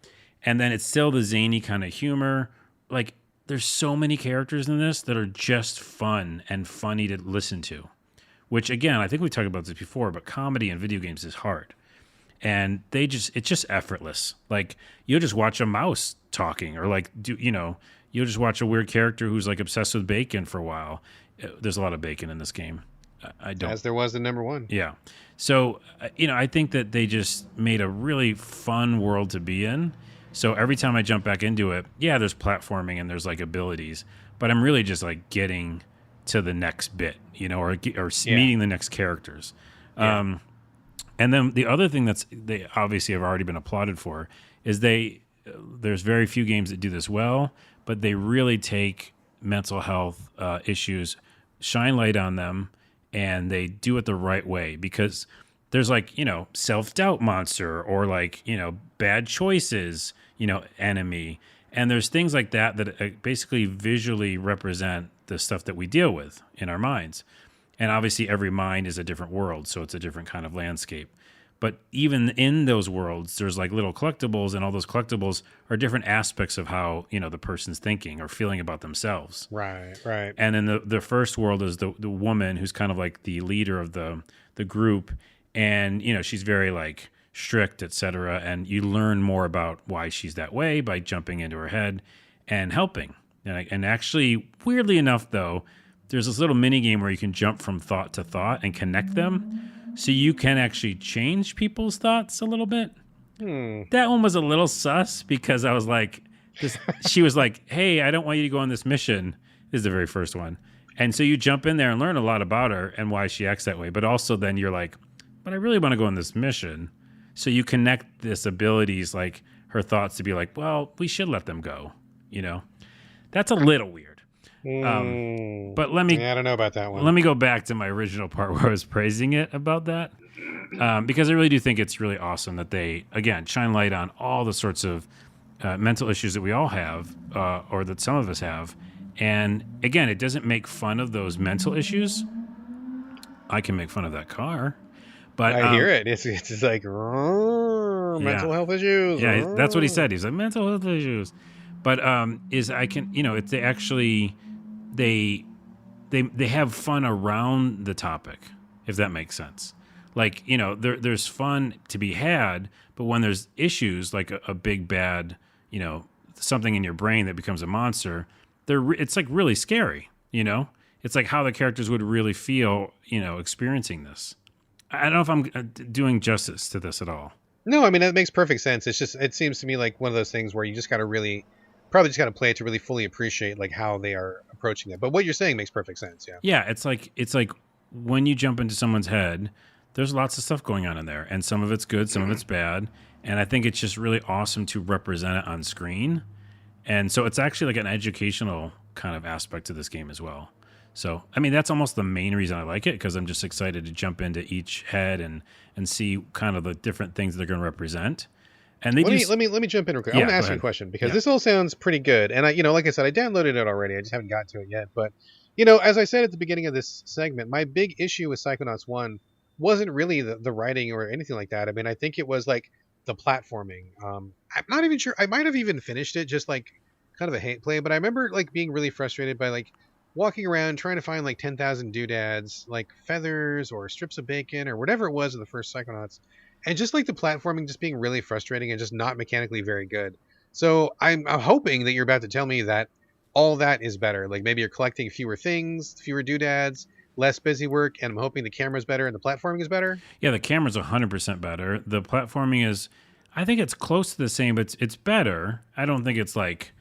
And then it's still the zany kind of humor. Like, there's so many characters in this that are just fun and funny to listen to. Which, again, I think we talked about this before, but comedy in video games is hard. And it's just effortless. Like, you'll just watch a mouse talking, or like, you'll just watch a weird character who's like obsessed with bacon for a while. There's a lot of bacon in this game. I don't. As there was in number 1. Yeah. So, I think that they just made a really fun world to be in. So every time I jump back into it, yeah, there's platforming and there's like abilities, but I'm really just like getting to the next bit, or meeting the next characters. Yeah. And then the other thing they obviously have already been applauded for is there's very few games that do this well, but they really take mental health issues, shine light on them, and they do it the right way, because there's like, self-doubt monster, or like, bad choices, enemy. And there's things like that basically visually represent the stuff that we deal with in our minds. And obviously every mind is a different world, so it's a different kind of landscape. But even in those worlds, there's like little collectibles, and all those collectibles are different aspects of how, the person's thinking or feeling about themselves. Right. And then the first world is the woman who's kind of like the leader of the group. And, she's very like strict, etc. And you learn more about why she's that way by jumping into her head and helping. And actually, weirdly enough, though, there's this little mini game where you can jump from thought to thought and connect them. So you can actually change people's thoughts a little bit. That one was a little sus, because I was like, she was like, hey, I don't want you to go on this mission. This is the very first one. And so you jump in there and learn a lot about her and why she acts that way. But also then you're like, but I really want to go on this mission. So you connect this abilities, like her thoughts, to be like, well, we should let them go. That's a little weird. But I don't know about that one. Let me go back to my original part where I was praising it about that. Because I really do think it's really awesome that they, again, shine light on all the sorts of mental issues that we all have, or that some of us have. And again, it doesn't make fun of those mental issues. I can make fun of that car. But I hear it. It's just like mental health issues. Yeah, that's what he said. He's like, mental health issues. But they actually they have fun around the topic, if that makes sense. Like, there's fun to be had, but when there's issues like a big bad, something in your brain that becomes a monster, it's like really scary. It's like how the characters would really feel, experiencing this. I don't know if I'm doing justice to this at all. No, I mean, that makes perfect sense. It's just, it seems to me like one of those things where you just got to probably just got to play it to really fully appreciate like how they are approaching it. But what you're saying makes perfect sense. Yeah. Yeah. It's like when you jump into someone's head, there's lots of stuff going on in there, and some of it's good, some of it's bad. And I think it's just really awesome to represent it on screen. And so it's actually like an educational kind of aspect to this game as well. So, I mean, that's almost the main reason I like it, because I'm just excited to jump into each head and see kind of the different things they're going to represent. And let me jump in real quick. I want to ask you a question, because this all sounds pretty good. And I, like I said, I downloaded it already. I just haven't got to it yet. But, as I said at the beginning of this segment, my big issue with Psychonauts 1 wasn't really the writing or anything like that. I mean, I think it was like the platforming. I'm not even sure. I might have even finished it just like kind of a hate play, but I remember like being really frustrated by like walking around trying to find like 10,000 doodads, like feathers or strips of bacon or whatever it was in the first Psychonauts. and just like the platforming just being really frustrating and just not mechanically very good. So I'm hoping that you're about to tell me that all that is better. Like maybe you're collecting fewer things, fewer doodads, less busy work, and I'm hoping the camera's better and the platforming is better. Yeah, the camera's 100% better. The platforming is, I think it's close to the same, but it's better. I don't think it's like,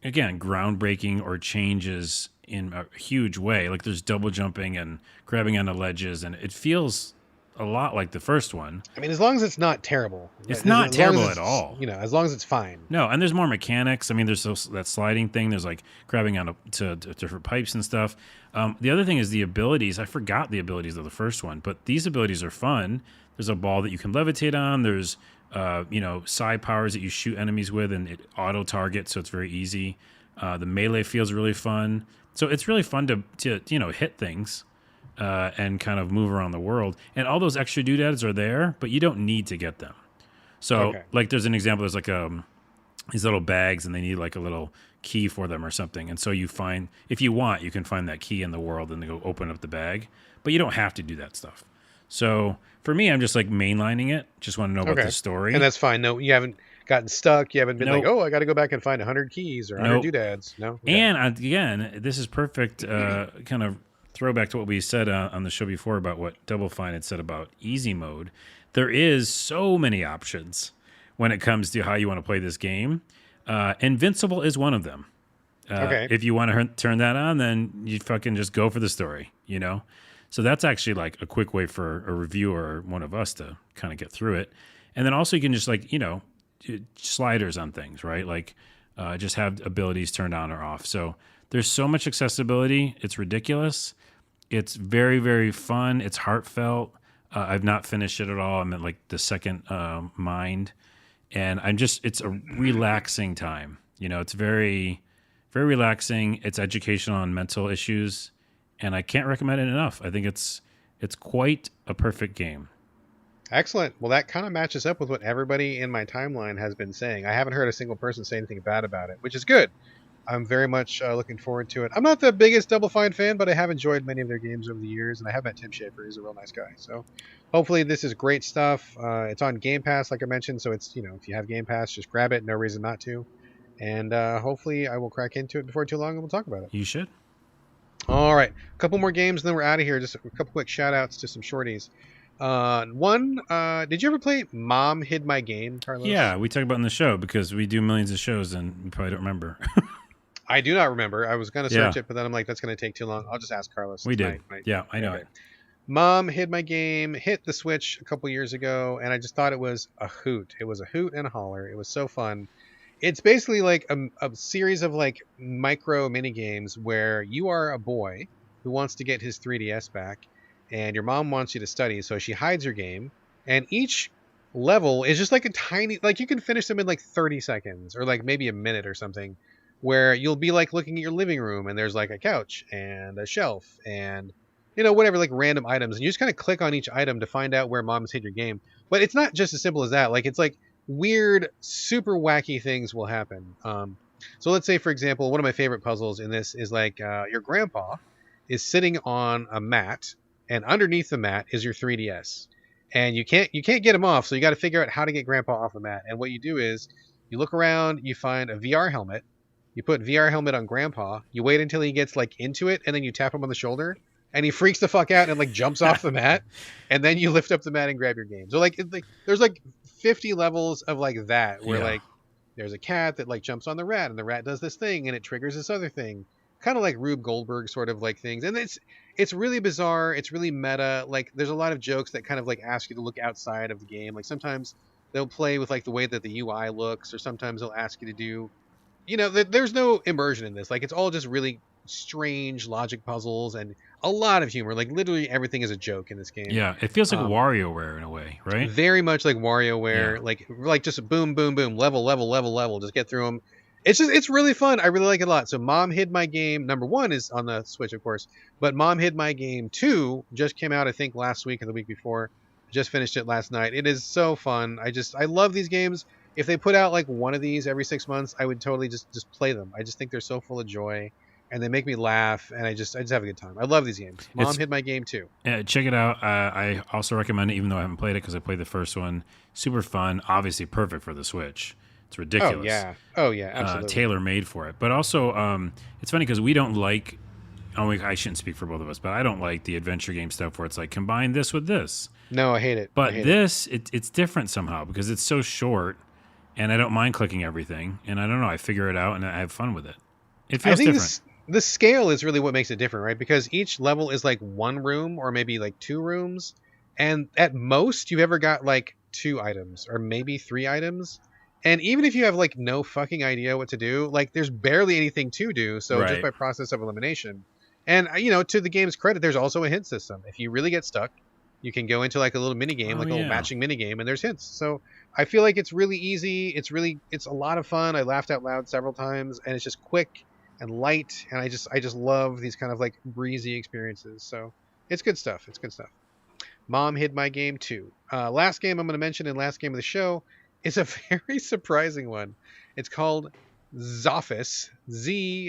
again, groundbreaking or changes in a huge way. Like there's double jumping and grabbing onto ledges, and it feels a lot like the first one. I mean, as long as it's not terrible. It's not terrible at it's, all. You know, as long as it's fine. No, and there's more mechanics. I mean, there's that sliding thing. There's like grabbing onto to different pipes and stuff. The other thing is the abilities. I forgot the abilities of the first one, but these abilities are fun. There's a ball that you can levitate on. There's psi powers that you shoot enemies with, and it auto targets, so it's very easy. The melee feels really fun. So it's really fun to hit things and kind of move around the world. And all those extra doodads are there, but you don't need to get them. So, like, there's an example. There's like these little bags, and they need like a little key for them or something. And so you find, if you want, you can find that key in the world and then go open up the bag. But you don't have to do that stuff. So for me, I'm just like mainlining it. Just want to know about the story. And that's fine. No, you haven't gotten stuck. You haven't been like, oh, I got to go back and find 100 keys or 100 doodads. No. Okay. And again, this is perfect kind of throwback to what we said on the show before about what Double Fine had said about easy mode. There is so many options when it comes to how you want to play this game. Invincible is one of them. If you want to turn that on, then you fucking just go for the story, you know? So that's actually like a quick way for a reviewer or one of us to kind of get through it. And then also you can just like, sliders on things, right? Like just have abilities turned on or off. So there's so much accessibility. It's ridiculous. It's very, very fun. It's heartfelt. I've not finished it at all. I'm at like the second mind. And it's a relaxing time. It's very, very relaxing. It's educational on mental issues. And I can't recommend it enough. I think it's quite a perfect game. Excellent. Well, that kind of matches up with what everybody in my timeline has been saying. I haven't heard a single person say anything bad about it, which is good. I'm very much looking forward to it. I'm not the biggest Double Fine fan, but I have enjoyed many of their games over the years, and I have met Tim Schafer. He's a real nice guy. So hopefully this is great stuff. It's on Game Pass, like I mentioned, so it's, if you have Game Pass, just grab it. No reason not to. And hopefully I will crack into it before too long, and we'll talk about it. You should. All right. A couple more games, and then we're out of here. Just a couple quick shout-outs to some shorties. Did you ever play Mom Hid My Game, Carlos? Yeah, we talk about it in the show because we do millions of shows, and we probably don't remember. I do not remember. I was going to search it, but then I'm like, that's going to take too long. I'll just ask Carlos. We did. Yeah, I know it. Mom Hid My Game hit the Switch a couple years ago, and I just thought it was a hoot. It was a hoot and a holler. It was so fun. It's basically like a series of like micro mini games where you are a boy who wants to get his 3DS back, and your mom wants you to study, so she hides your game, and each level is just like a tiny, like you can finish them in like 30 seconds or like maybe a minute or something, where you'll be like looking at your living room and there's like a couch and a shelf and whatever, like random items, and you just kind of click on each item to find out where mom's hid your game. But it's not just as simple as that. Like it's like weird, super wacky things will happen. So let's say, for example, one of my favorite puzzles in this is like your grandpa is sitting on a mat, and underneath the mat is your 3DS, and you can't get him off, so you got to figure out how to get grandpa off the mat. And what you do is you look around, you find a VR helmet, you put VR helmet on grandpa, you wait until he gets like into it, and then you tap him on the shoulder, and he freaks the fuck out and like jumps off the mat, and then you lift up the mat and grab your game. So like there's like 50 levels of like that, where like there's a cat that like jumps on the rat, and the rat does this thing, and it triggers this other thing, kind of like Rube Goldberg sort of like things. And it's really bizarre. It's really meta. Like there's a lot of jokes that kind of like ask you to look outside of the game. Like sometimes they'll play with like the way that the UI looks, or sometimes they'll ask you to do, there's no immersion in this. Like it's all just really strange logic puzzles and a lot of humor. Like literally everything is a joke in this game. Yeah, it feels like WarioWare in a way, right? Very much like WarioWare. Yeah. Like just boom, boom, boom, level. Just get through them. It's really fun. I really like it a lot. So Mom Hid My Game number 1 is on the Switch, of course, but Mom Hid My Game 2 just came out, I think, last week or the week before. Just finished it last night. It is so fun. I love these games. If they put out like one of these every 6 months, I would totally just play them. I just think they're so full of joy, and they make me laugh, and I just have a good time. I love these games. Mom hid my game too. Check it out. I also recommend it, even though I haven't played it because I played the first one. Super fun. Obviously perfect for the Switch. It's ridiculous. Oh yeah, absolutely. Tailor made for it. But also, it's funny because we don't like. Oh, I shouldn't speak for both of us, but I don't like the adventure game stuff where it's like combine this with this. No, I hate it. But it's different somehow because it's so short, and I don't mind clicking everything. And I don't know, I figure it out and I have fun with it. It feels different. The scale is really what makes it different, right? Because each level is like one room or maybe like two rooms, and at most you've ever got like 2 items or maybe 3 items. And even if you have like no fucking idea what to do, like there's barely anything to do. So just by process of elimination. And, to the game's credit, there's also a hint system. If you really get stuck, you can go into like a little mini game, a little matching mini game, and there's hints. So I feel like it's really easy. It's a lot of fun. I laughed out loud several times, and it's just quick and light. And I just love these kind of like breezy experiences. So it's good stuff. Mom hid my game too. Last game I'm going to mention in last game of the show is a very surprising one. It's called Zoffice, Zoffice,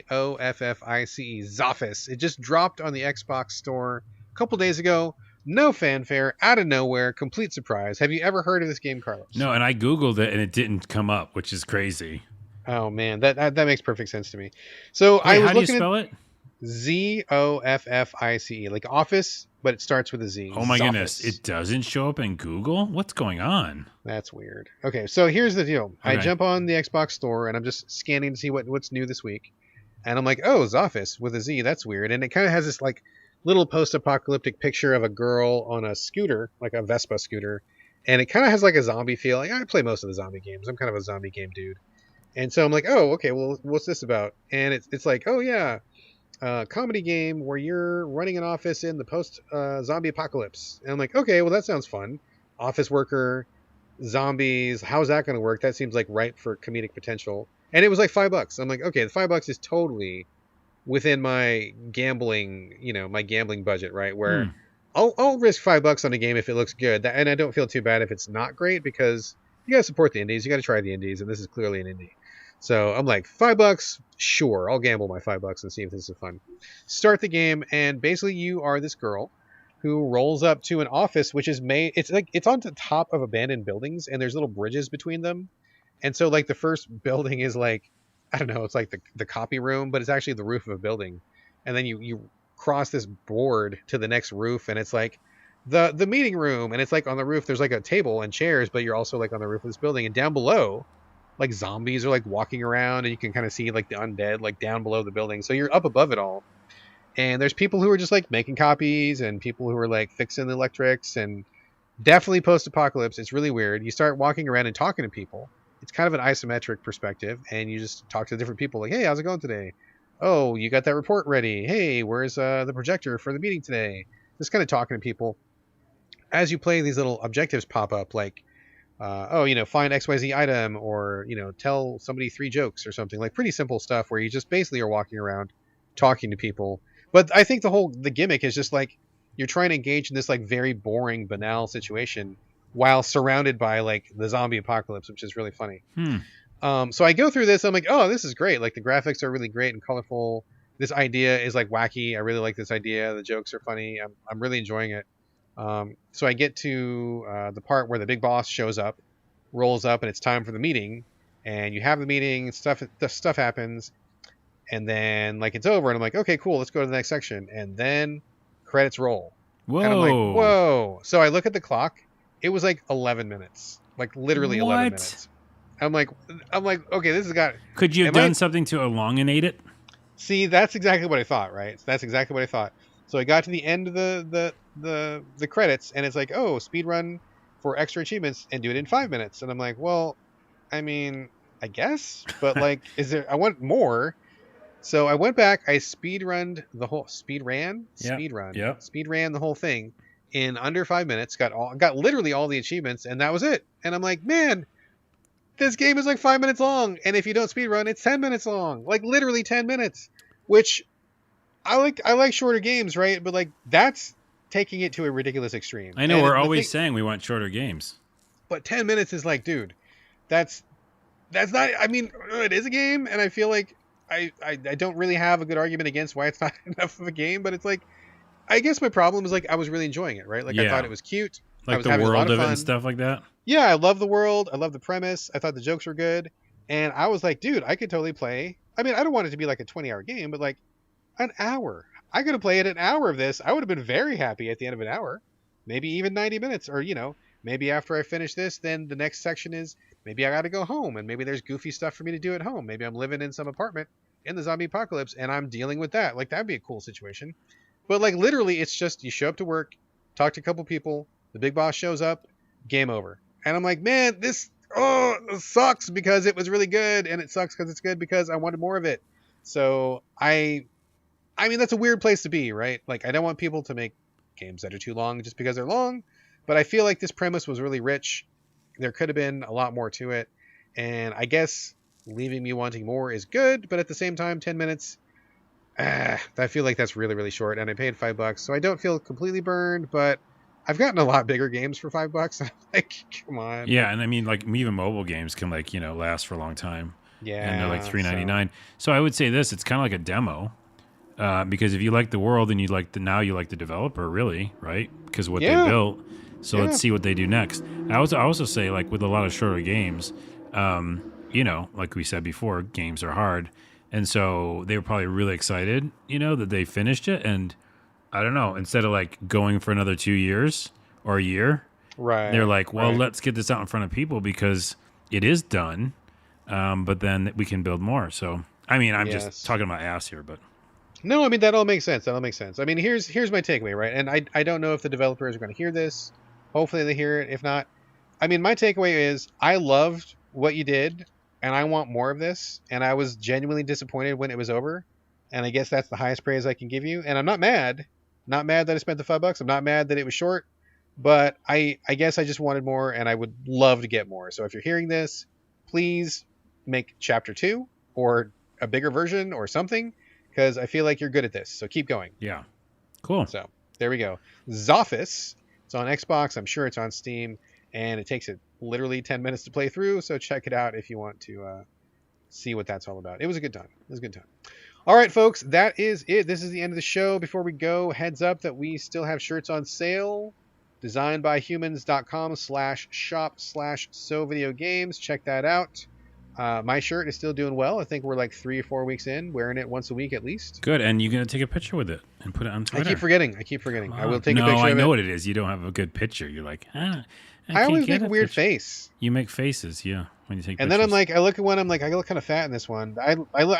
Zoffice. It just dropped on the Xbox store a couple days ago. No fanfare, out of nowhere, complete surprise. Have you ever heard of this game, Carlos? No, and I Googled it and it didn't come up, which is crazy. Oh man, that makes perfect sense to me. So I was how do you spell it? Zoffice, like office, but it starts with a Z. Oh my Zoffice. Goodness, it doesn't show up in Google? What's going on? That's weird. Okay, so here's the deal. Okay. I jump on the Xbox store and I'm just scanning to see what's new this week. And I'm like, oh, Zoffice with a Z, that's weird. And it kind of has this like little post-apocalyptic picture of a girl on a scooter, like a Vespa scooter. And it kind of has like a zombie feel. Like, I play most of the zombie games. I'm kind of a zombie game dude. And so I'm like, oh, okay, well, what's this about? And it's like, oh yeah, comedy game where you're running an office in the post zombie apocalypse. And I'm like, okay, well, that sounds fun. Office worker, zombies, how's that going to work? That seems like ripe for comedic potential. And it was like $5. I'm like, okay, the $5 is totally within my gambling, my gambling budget, right? Where I'll risk $5 on a game if it looks good. And I don't feel too bad if it's not great, because you got to support the indies. You got to try the indies. And this is clearly an indie. So I'm like, $5, sure, I'll gamble my $5 and see if this is fun. Start the game, and basically you are this girl who rolls up to an office which is made. It's on the top of abandoned buildings, and there's little bridges between them. And so like the first building is like, I don't know, it's like the copy room, but it's actually the roof of a building. And then you cross this board to the next roof, and it's like the meeting room, and it's like on the roof there's like a table and chairs, but you're also like on the roof of this building, and down below, like zombies are like walking around, and you can kind of see like the undead like down below the building. So you're up above it all, and there's people who are just like making copies, and people who are like fixing the electrics, and definitely post-apocalypse. It's really weird. You start walking around and talking to people. It's kind of an isometric perspective, and you just talk to different people like, hey, how's it going today? Oh, you got that report ready? Hey, where's the projector for the meeting today? Just kind of talking to people. As you play, these little objectives pop up, like find XYZ item, or, tell somebody 3 jokes or something, like pretty simple stuff where you just basically are walking around talking to people. But I think the gimmick is just like, you're trying to engage in this like very boring, banal situation while surrounded by like the zombie apocalypse, which is really funny. So I go through this, I'm like, oh, this is great. Like the graphics are really great and colorful. This idea is like wacky. I really like this idea. The jokes are funny. I'm really enjoying it. So I get to the part where the big boss shows up, rolls up, and it's time for the meeting. And you have the meeting, stuff happens, and then like it's over, and I'm like, okay, cool, let's go to the next section. And then credits roll. Whoa. And I'm like, whoa. So I look at the clock. It was like 11 minutes, like literally 11 minutes. I'm like, okay, this has got. Could you have done something to elongate it? See, that's exactly what I thought, right? That's exactly what I thought. So I got to the end of the credits, and it's like, oh, speed run for extra achievements and do it in 5 minutes. And I'm like, well, I mean, I guess, but like, I want more. So I went back, I speed ran the whole thing in under 5 minutes, got literally all the achievements, and that was it. And I'm like, man, this game is like 5 minutes long, and if you don't speed run, it's 10 minutes long, like literally 10 minutes, which I like shorter games, right? But like, that's taking it to a ridiculous extreme. I know, we're always saying we want shorter games, but 10 minutes is like, dude, that's not, I mean, it is a game, and I feel like I don't really have a good argument against why it's not enough of a game, but it's like, I guess my problem is like I was really enjoying it, right? Like I thought Yeah, it was cute. I like was the having a lot world of of it and fun. stuff like that. Yeah, I love the world. I love the premise. I thought the jokes were good. And I was like, dude, I could totally play. I mean, I don't want it to be like a 20-hour game, but like an hour. I could have played an hour of this. I would have been very happy at the end of an hour. Maybe even 90 minutes. Or, maybe after I finish this, then the next section is maybe I got to go home. And maybe there's goofy stuff for me to do at home. Maybe I'm living in some apartment in the zombie apocalypse and I'm dealing with that. Like, that'd be a cool situation. But, like, literally, it's just you show up to work, talk to a couple people, the big boss shows up, game over. And I'm like, man, this sucks because it was really good, and it sucks because it's good because I wanted more of it. So I mean, that's a weird place to be, right? Like, I don't want people to make games that are too long just because they're long, but I feel like this premise was really rich. There could have been a lot more to it, and I guess leaving me wanting more is good, but at the same time, 10 minutes, I feel like that's really, really short, and I paid $5, so I don't feel completely burned, but I've gotten a lot bigger games for $5. I'm like, come on. Yeah, and I mean, like even mobile games can like last for a long time. Yeah, and they're like $3.99. So I would say this: it's kind of like a demo, because if you like the world and you like the developer, really, right? Because what they built. So let's see what they do next. I also say, like with a lot of shorter games, like we said before, games are hard, and so they were probably really excited, that they finished it. And I don't know, instead of like going for another 2 years or a year, right? They're like, well, let's get this out in front of people because it is done, but then we can build more. So I mean, I'm just talking my ass here, but. No, I mean, that all makes sense. I mean, here's my takeaway, right? And I don't know if the developers are going to hear this. Hopefully they hear it. If not, I mean, my takeaway is I loved what you did, and I want more of this. And I was genuinely disappointed when it was over. And I guess that's the highest praise I can give you. And I'm not mad. Not mad that I spent the $5. I'm not mad that it was short. But I guess I just wanted more, and I would love to get more. So if you're hearing this, please make Chapter 2 or a bigger version or something, because I feel like you're good at this. So keep going. Yeah. Cool. So there we go. Zoffice. It's on Xbox. I'm sure it's on Steam. And it takes it literally 10 minutes to play through. So check it out if you want to see what that's all about. It was a good time. All right, folks. That is it. This is the end of the show. Before we go, heads up that we still have shirts on sale. designedbyhumans.com/shop/SoVideoGames. Check that out. My shirt is still doing well. I think we're like 3 or 4 weeks in, wearing it once a week at least. Good. And you're going to take a picture with it and put it on Twitter. I keep forgetting. I will take a picture of it. No, I know what it is. You don't have a good picture. You're like, I always make a weird face. You make faces, yeah, when you take and pictures. Then I'm like, I look at one, I'm like, I look kind of fat in this one. I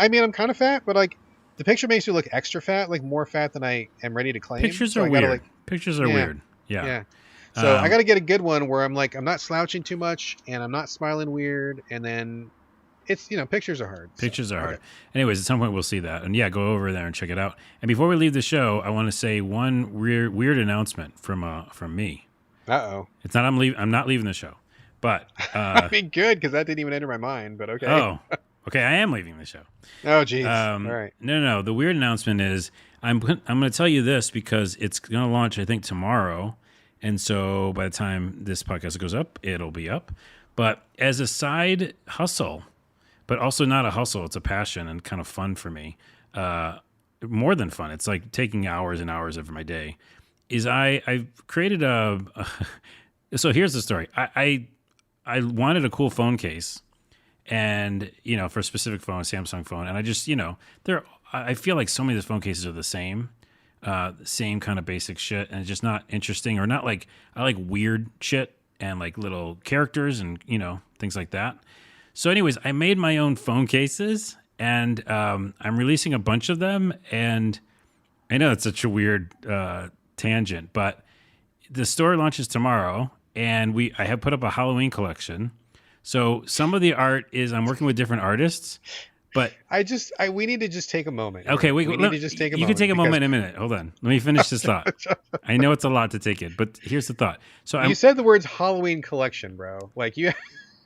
mean, I'm kind of fat, but like, the picture makes me look extra fat, like more fat than I am ready to claim. Pictures are weird. Pictures are weird. Yeah. So I got to get a good one where I'm like, I'm not slouching too much and I'm not smiling weird. And then it's, pictures are hard. Pictures are hard. Anyways, at some point we'll see that. And yeah, go over there and check it out. And before we leave the show, I want to say one weird announcement from me. Uh-oh. It's not I'm not leaving the show. But I mean, good, because that didn't even enter my mind, but okay. Oh, okay, I am leaving the show. Oh, geez. All right. No. The weird announcement is I'm going to tell you this because it's going to launch, I think, tomorrow. And so by the time this podcast goes up, it'll be up. But as a side hustle, but also not a hustle, it's a passion and kind of fun for me. More than fun. It's like taking hours and hours of my day. I've created so here's the story. I wanted a cool phone case, and for a specific phone, a Samsung phone, and I just I feel like so many of the phone cases are the same kind of basic shit, and it's just not interesting, or not like I like weird shit and like little characters and things like that. So, anyways, I made my own phone cases, and I'm releasing a bunch of them, and I know it's such a weird tangent, but the store launches tomorrow. And I have put up a Halloween collection. So some of the art is I'm working with different artists, but we need to just take a moment. Okay, we need to just take a moment. You can take a moment in a minute. Hold on. Let me finish this thought. I know it's a lot to take in, but here's the thought. So you said the words Halloween collection, bro. Like you.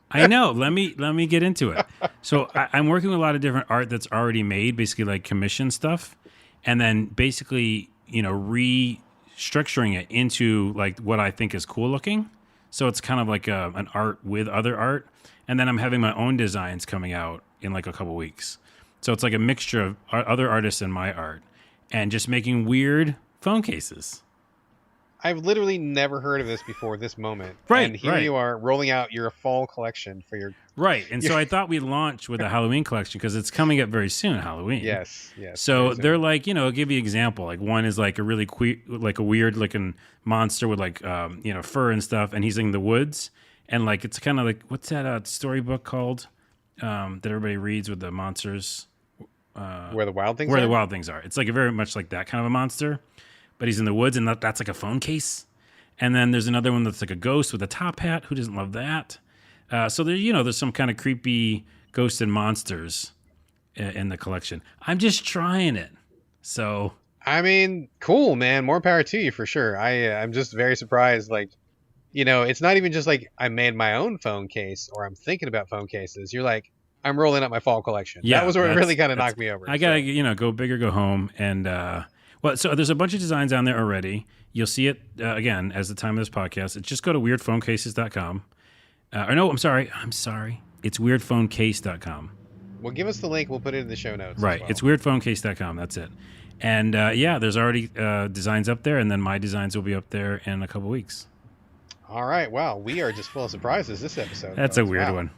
I know. Let me get into it. So I'm working with a lot of different art that's already made, basically like commission stuff, and then basically restructuring it into like what I think is cool looking. So it's kind of like an art with other art. And then I'm having my own designs coming out in like a couple weeks. So it's like a mixture of other artists and my art, and just making weird phone cases. I've literally never heard of this before this moment. Right, And here right. you are rolling out your fall collection for your... Right. And so I thought we'd launch with a Halloween collection because it's coming up very soon, Halloween. Yes. So they're like, I'll give you an example. Like one is like a really like a weird looking monster with like, fur and stuff. And he's in the woods. And like, it's kind of like, what's that storybook called that everybody reads with the monsters? Where the Wild Things Where Are? the Wild Things Are. It's like a very much like that kind of a monster. But he's in the woods, and that's like a phone case. And then there's another one that's like a ghost with a top hat. Who doesn't love that? So there's some kind of creepy ghosts and monsters in the collection. I'm just trying it. So I mean, cool, man. More power to you for sure. I'm just very surprised. Like, it's not even just like I made my own phone case or I'm thinking about phone cases. You're like, I'm rolling up my fall collection. Yeah, that was where it really kind of knocked me over. I gotta, go big or go home. And so there's a bunch of designs on there already. You'll see it again as the time of this podcast. Just go to weirdphonecases.com. I'm sorry. It's weirdphonecase.com. Well, give us the link. We'll put it in the show notes. Right. As well. It's weirdphonecase.com. That's it. And there's already designs up there, and then my designs will be up there in a couple weeks. All right. Wow. We are just full of surprises this episode. That's folks. a weird Wow. one.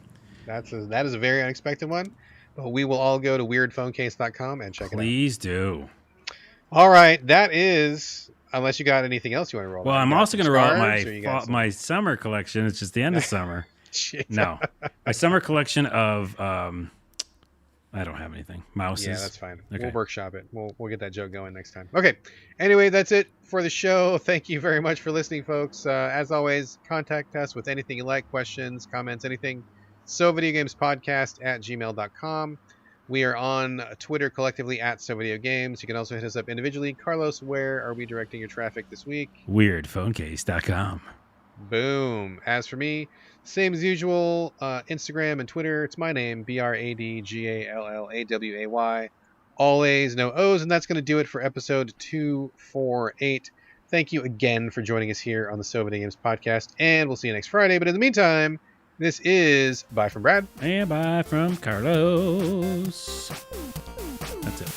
That is a very unexpected one. But we will all go to weirdphonecase.com and check it out. Please do. All right. That is, unless you got anything else you want to roll. Well, out. I'm also going to roll out out my summer collection. It's just the end of summer. Jeez. No. My summer collection of, I don't have anything. Mouses. Yeah, that's fine. Okay. We'll workshop it. We'll get that joke going next time. Okay. Anyway, that's it for the show. Thank you very much for listening, folks. As always, contact us with anything you like, questions, comments, anything. SoVideoGamesPodcast@gmail.com. We are on Twitter collectively @SoVideoGames. You can also hit us up individually. Carlos, where are we directing your traffic this week? WeirdPhoneCase.com. Boom. As for me, same as usual, Instagram and Twitter. It's my name, BradGallaway. All A's, no O's, and that's going to do it for episode 248. Thank you again for joining us here on the So Video Games podcast, and we'll see you next Friday. But in the meantime, this is bye from Brad. And bye from Carlos. That's it.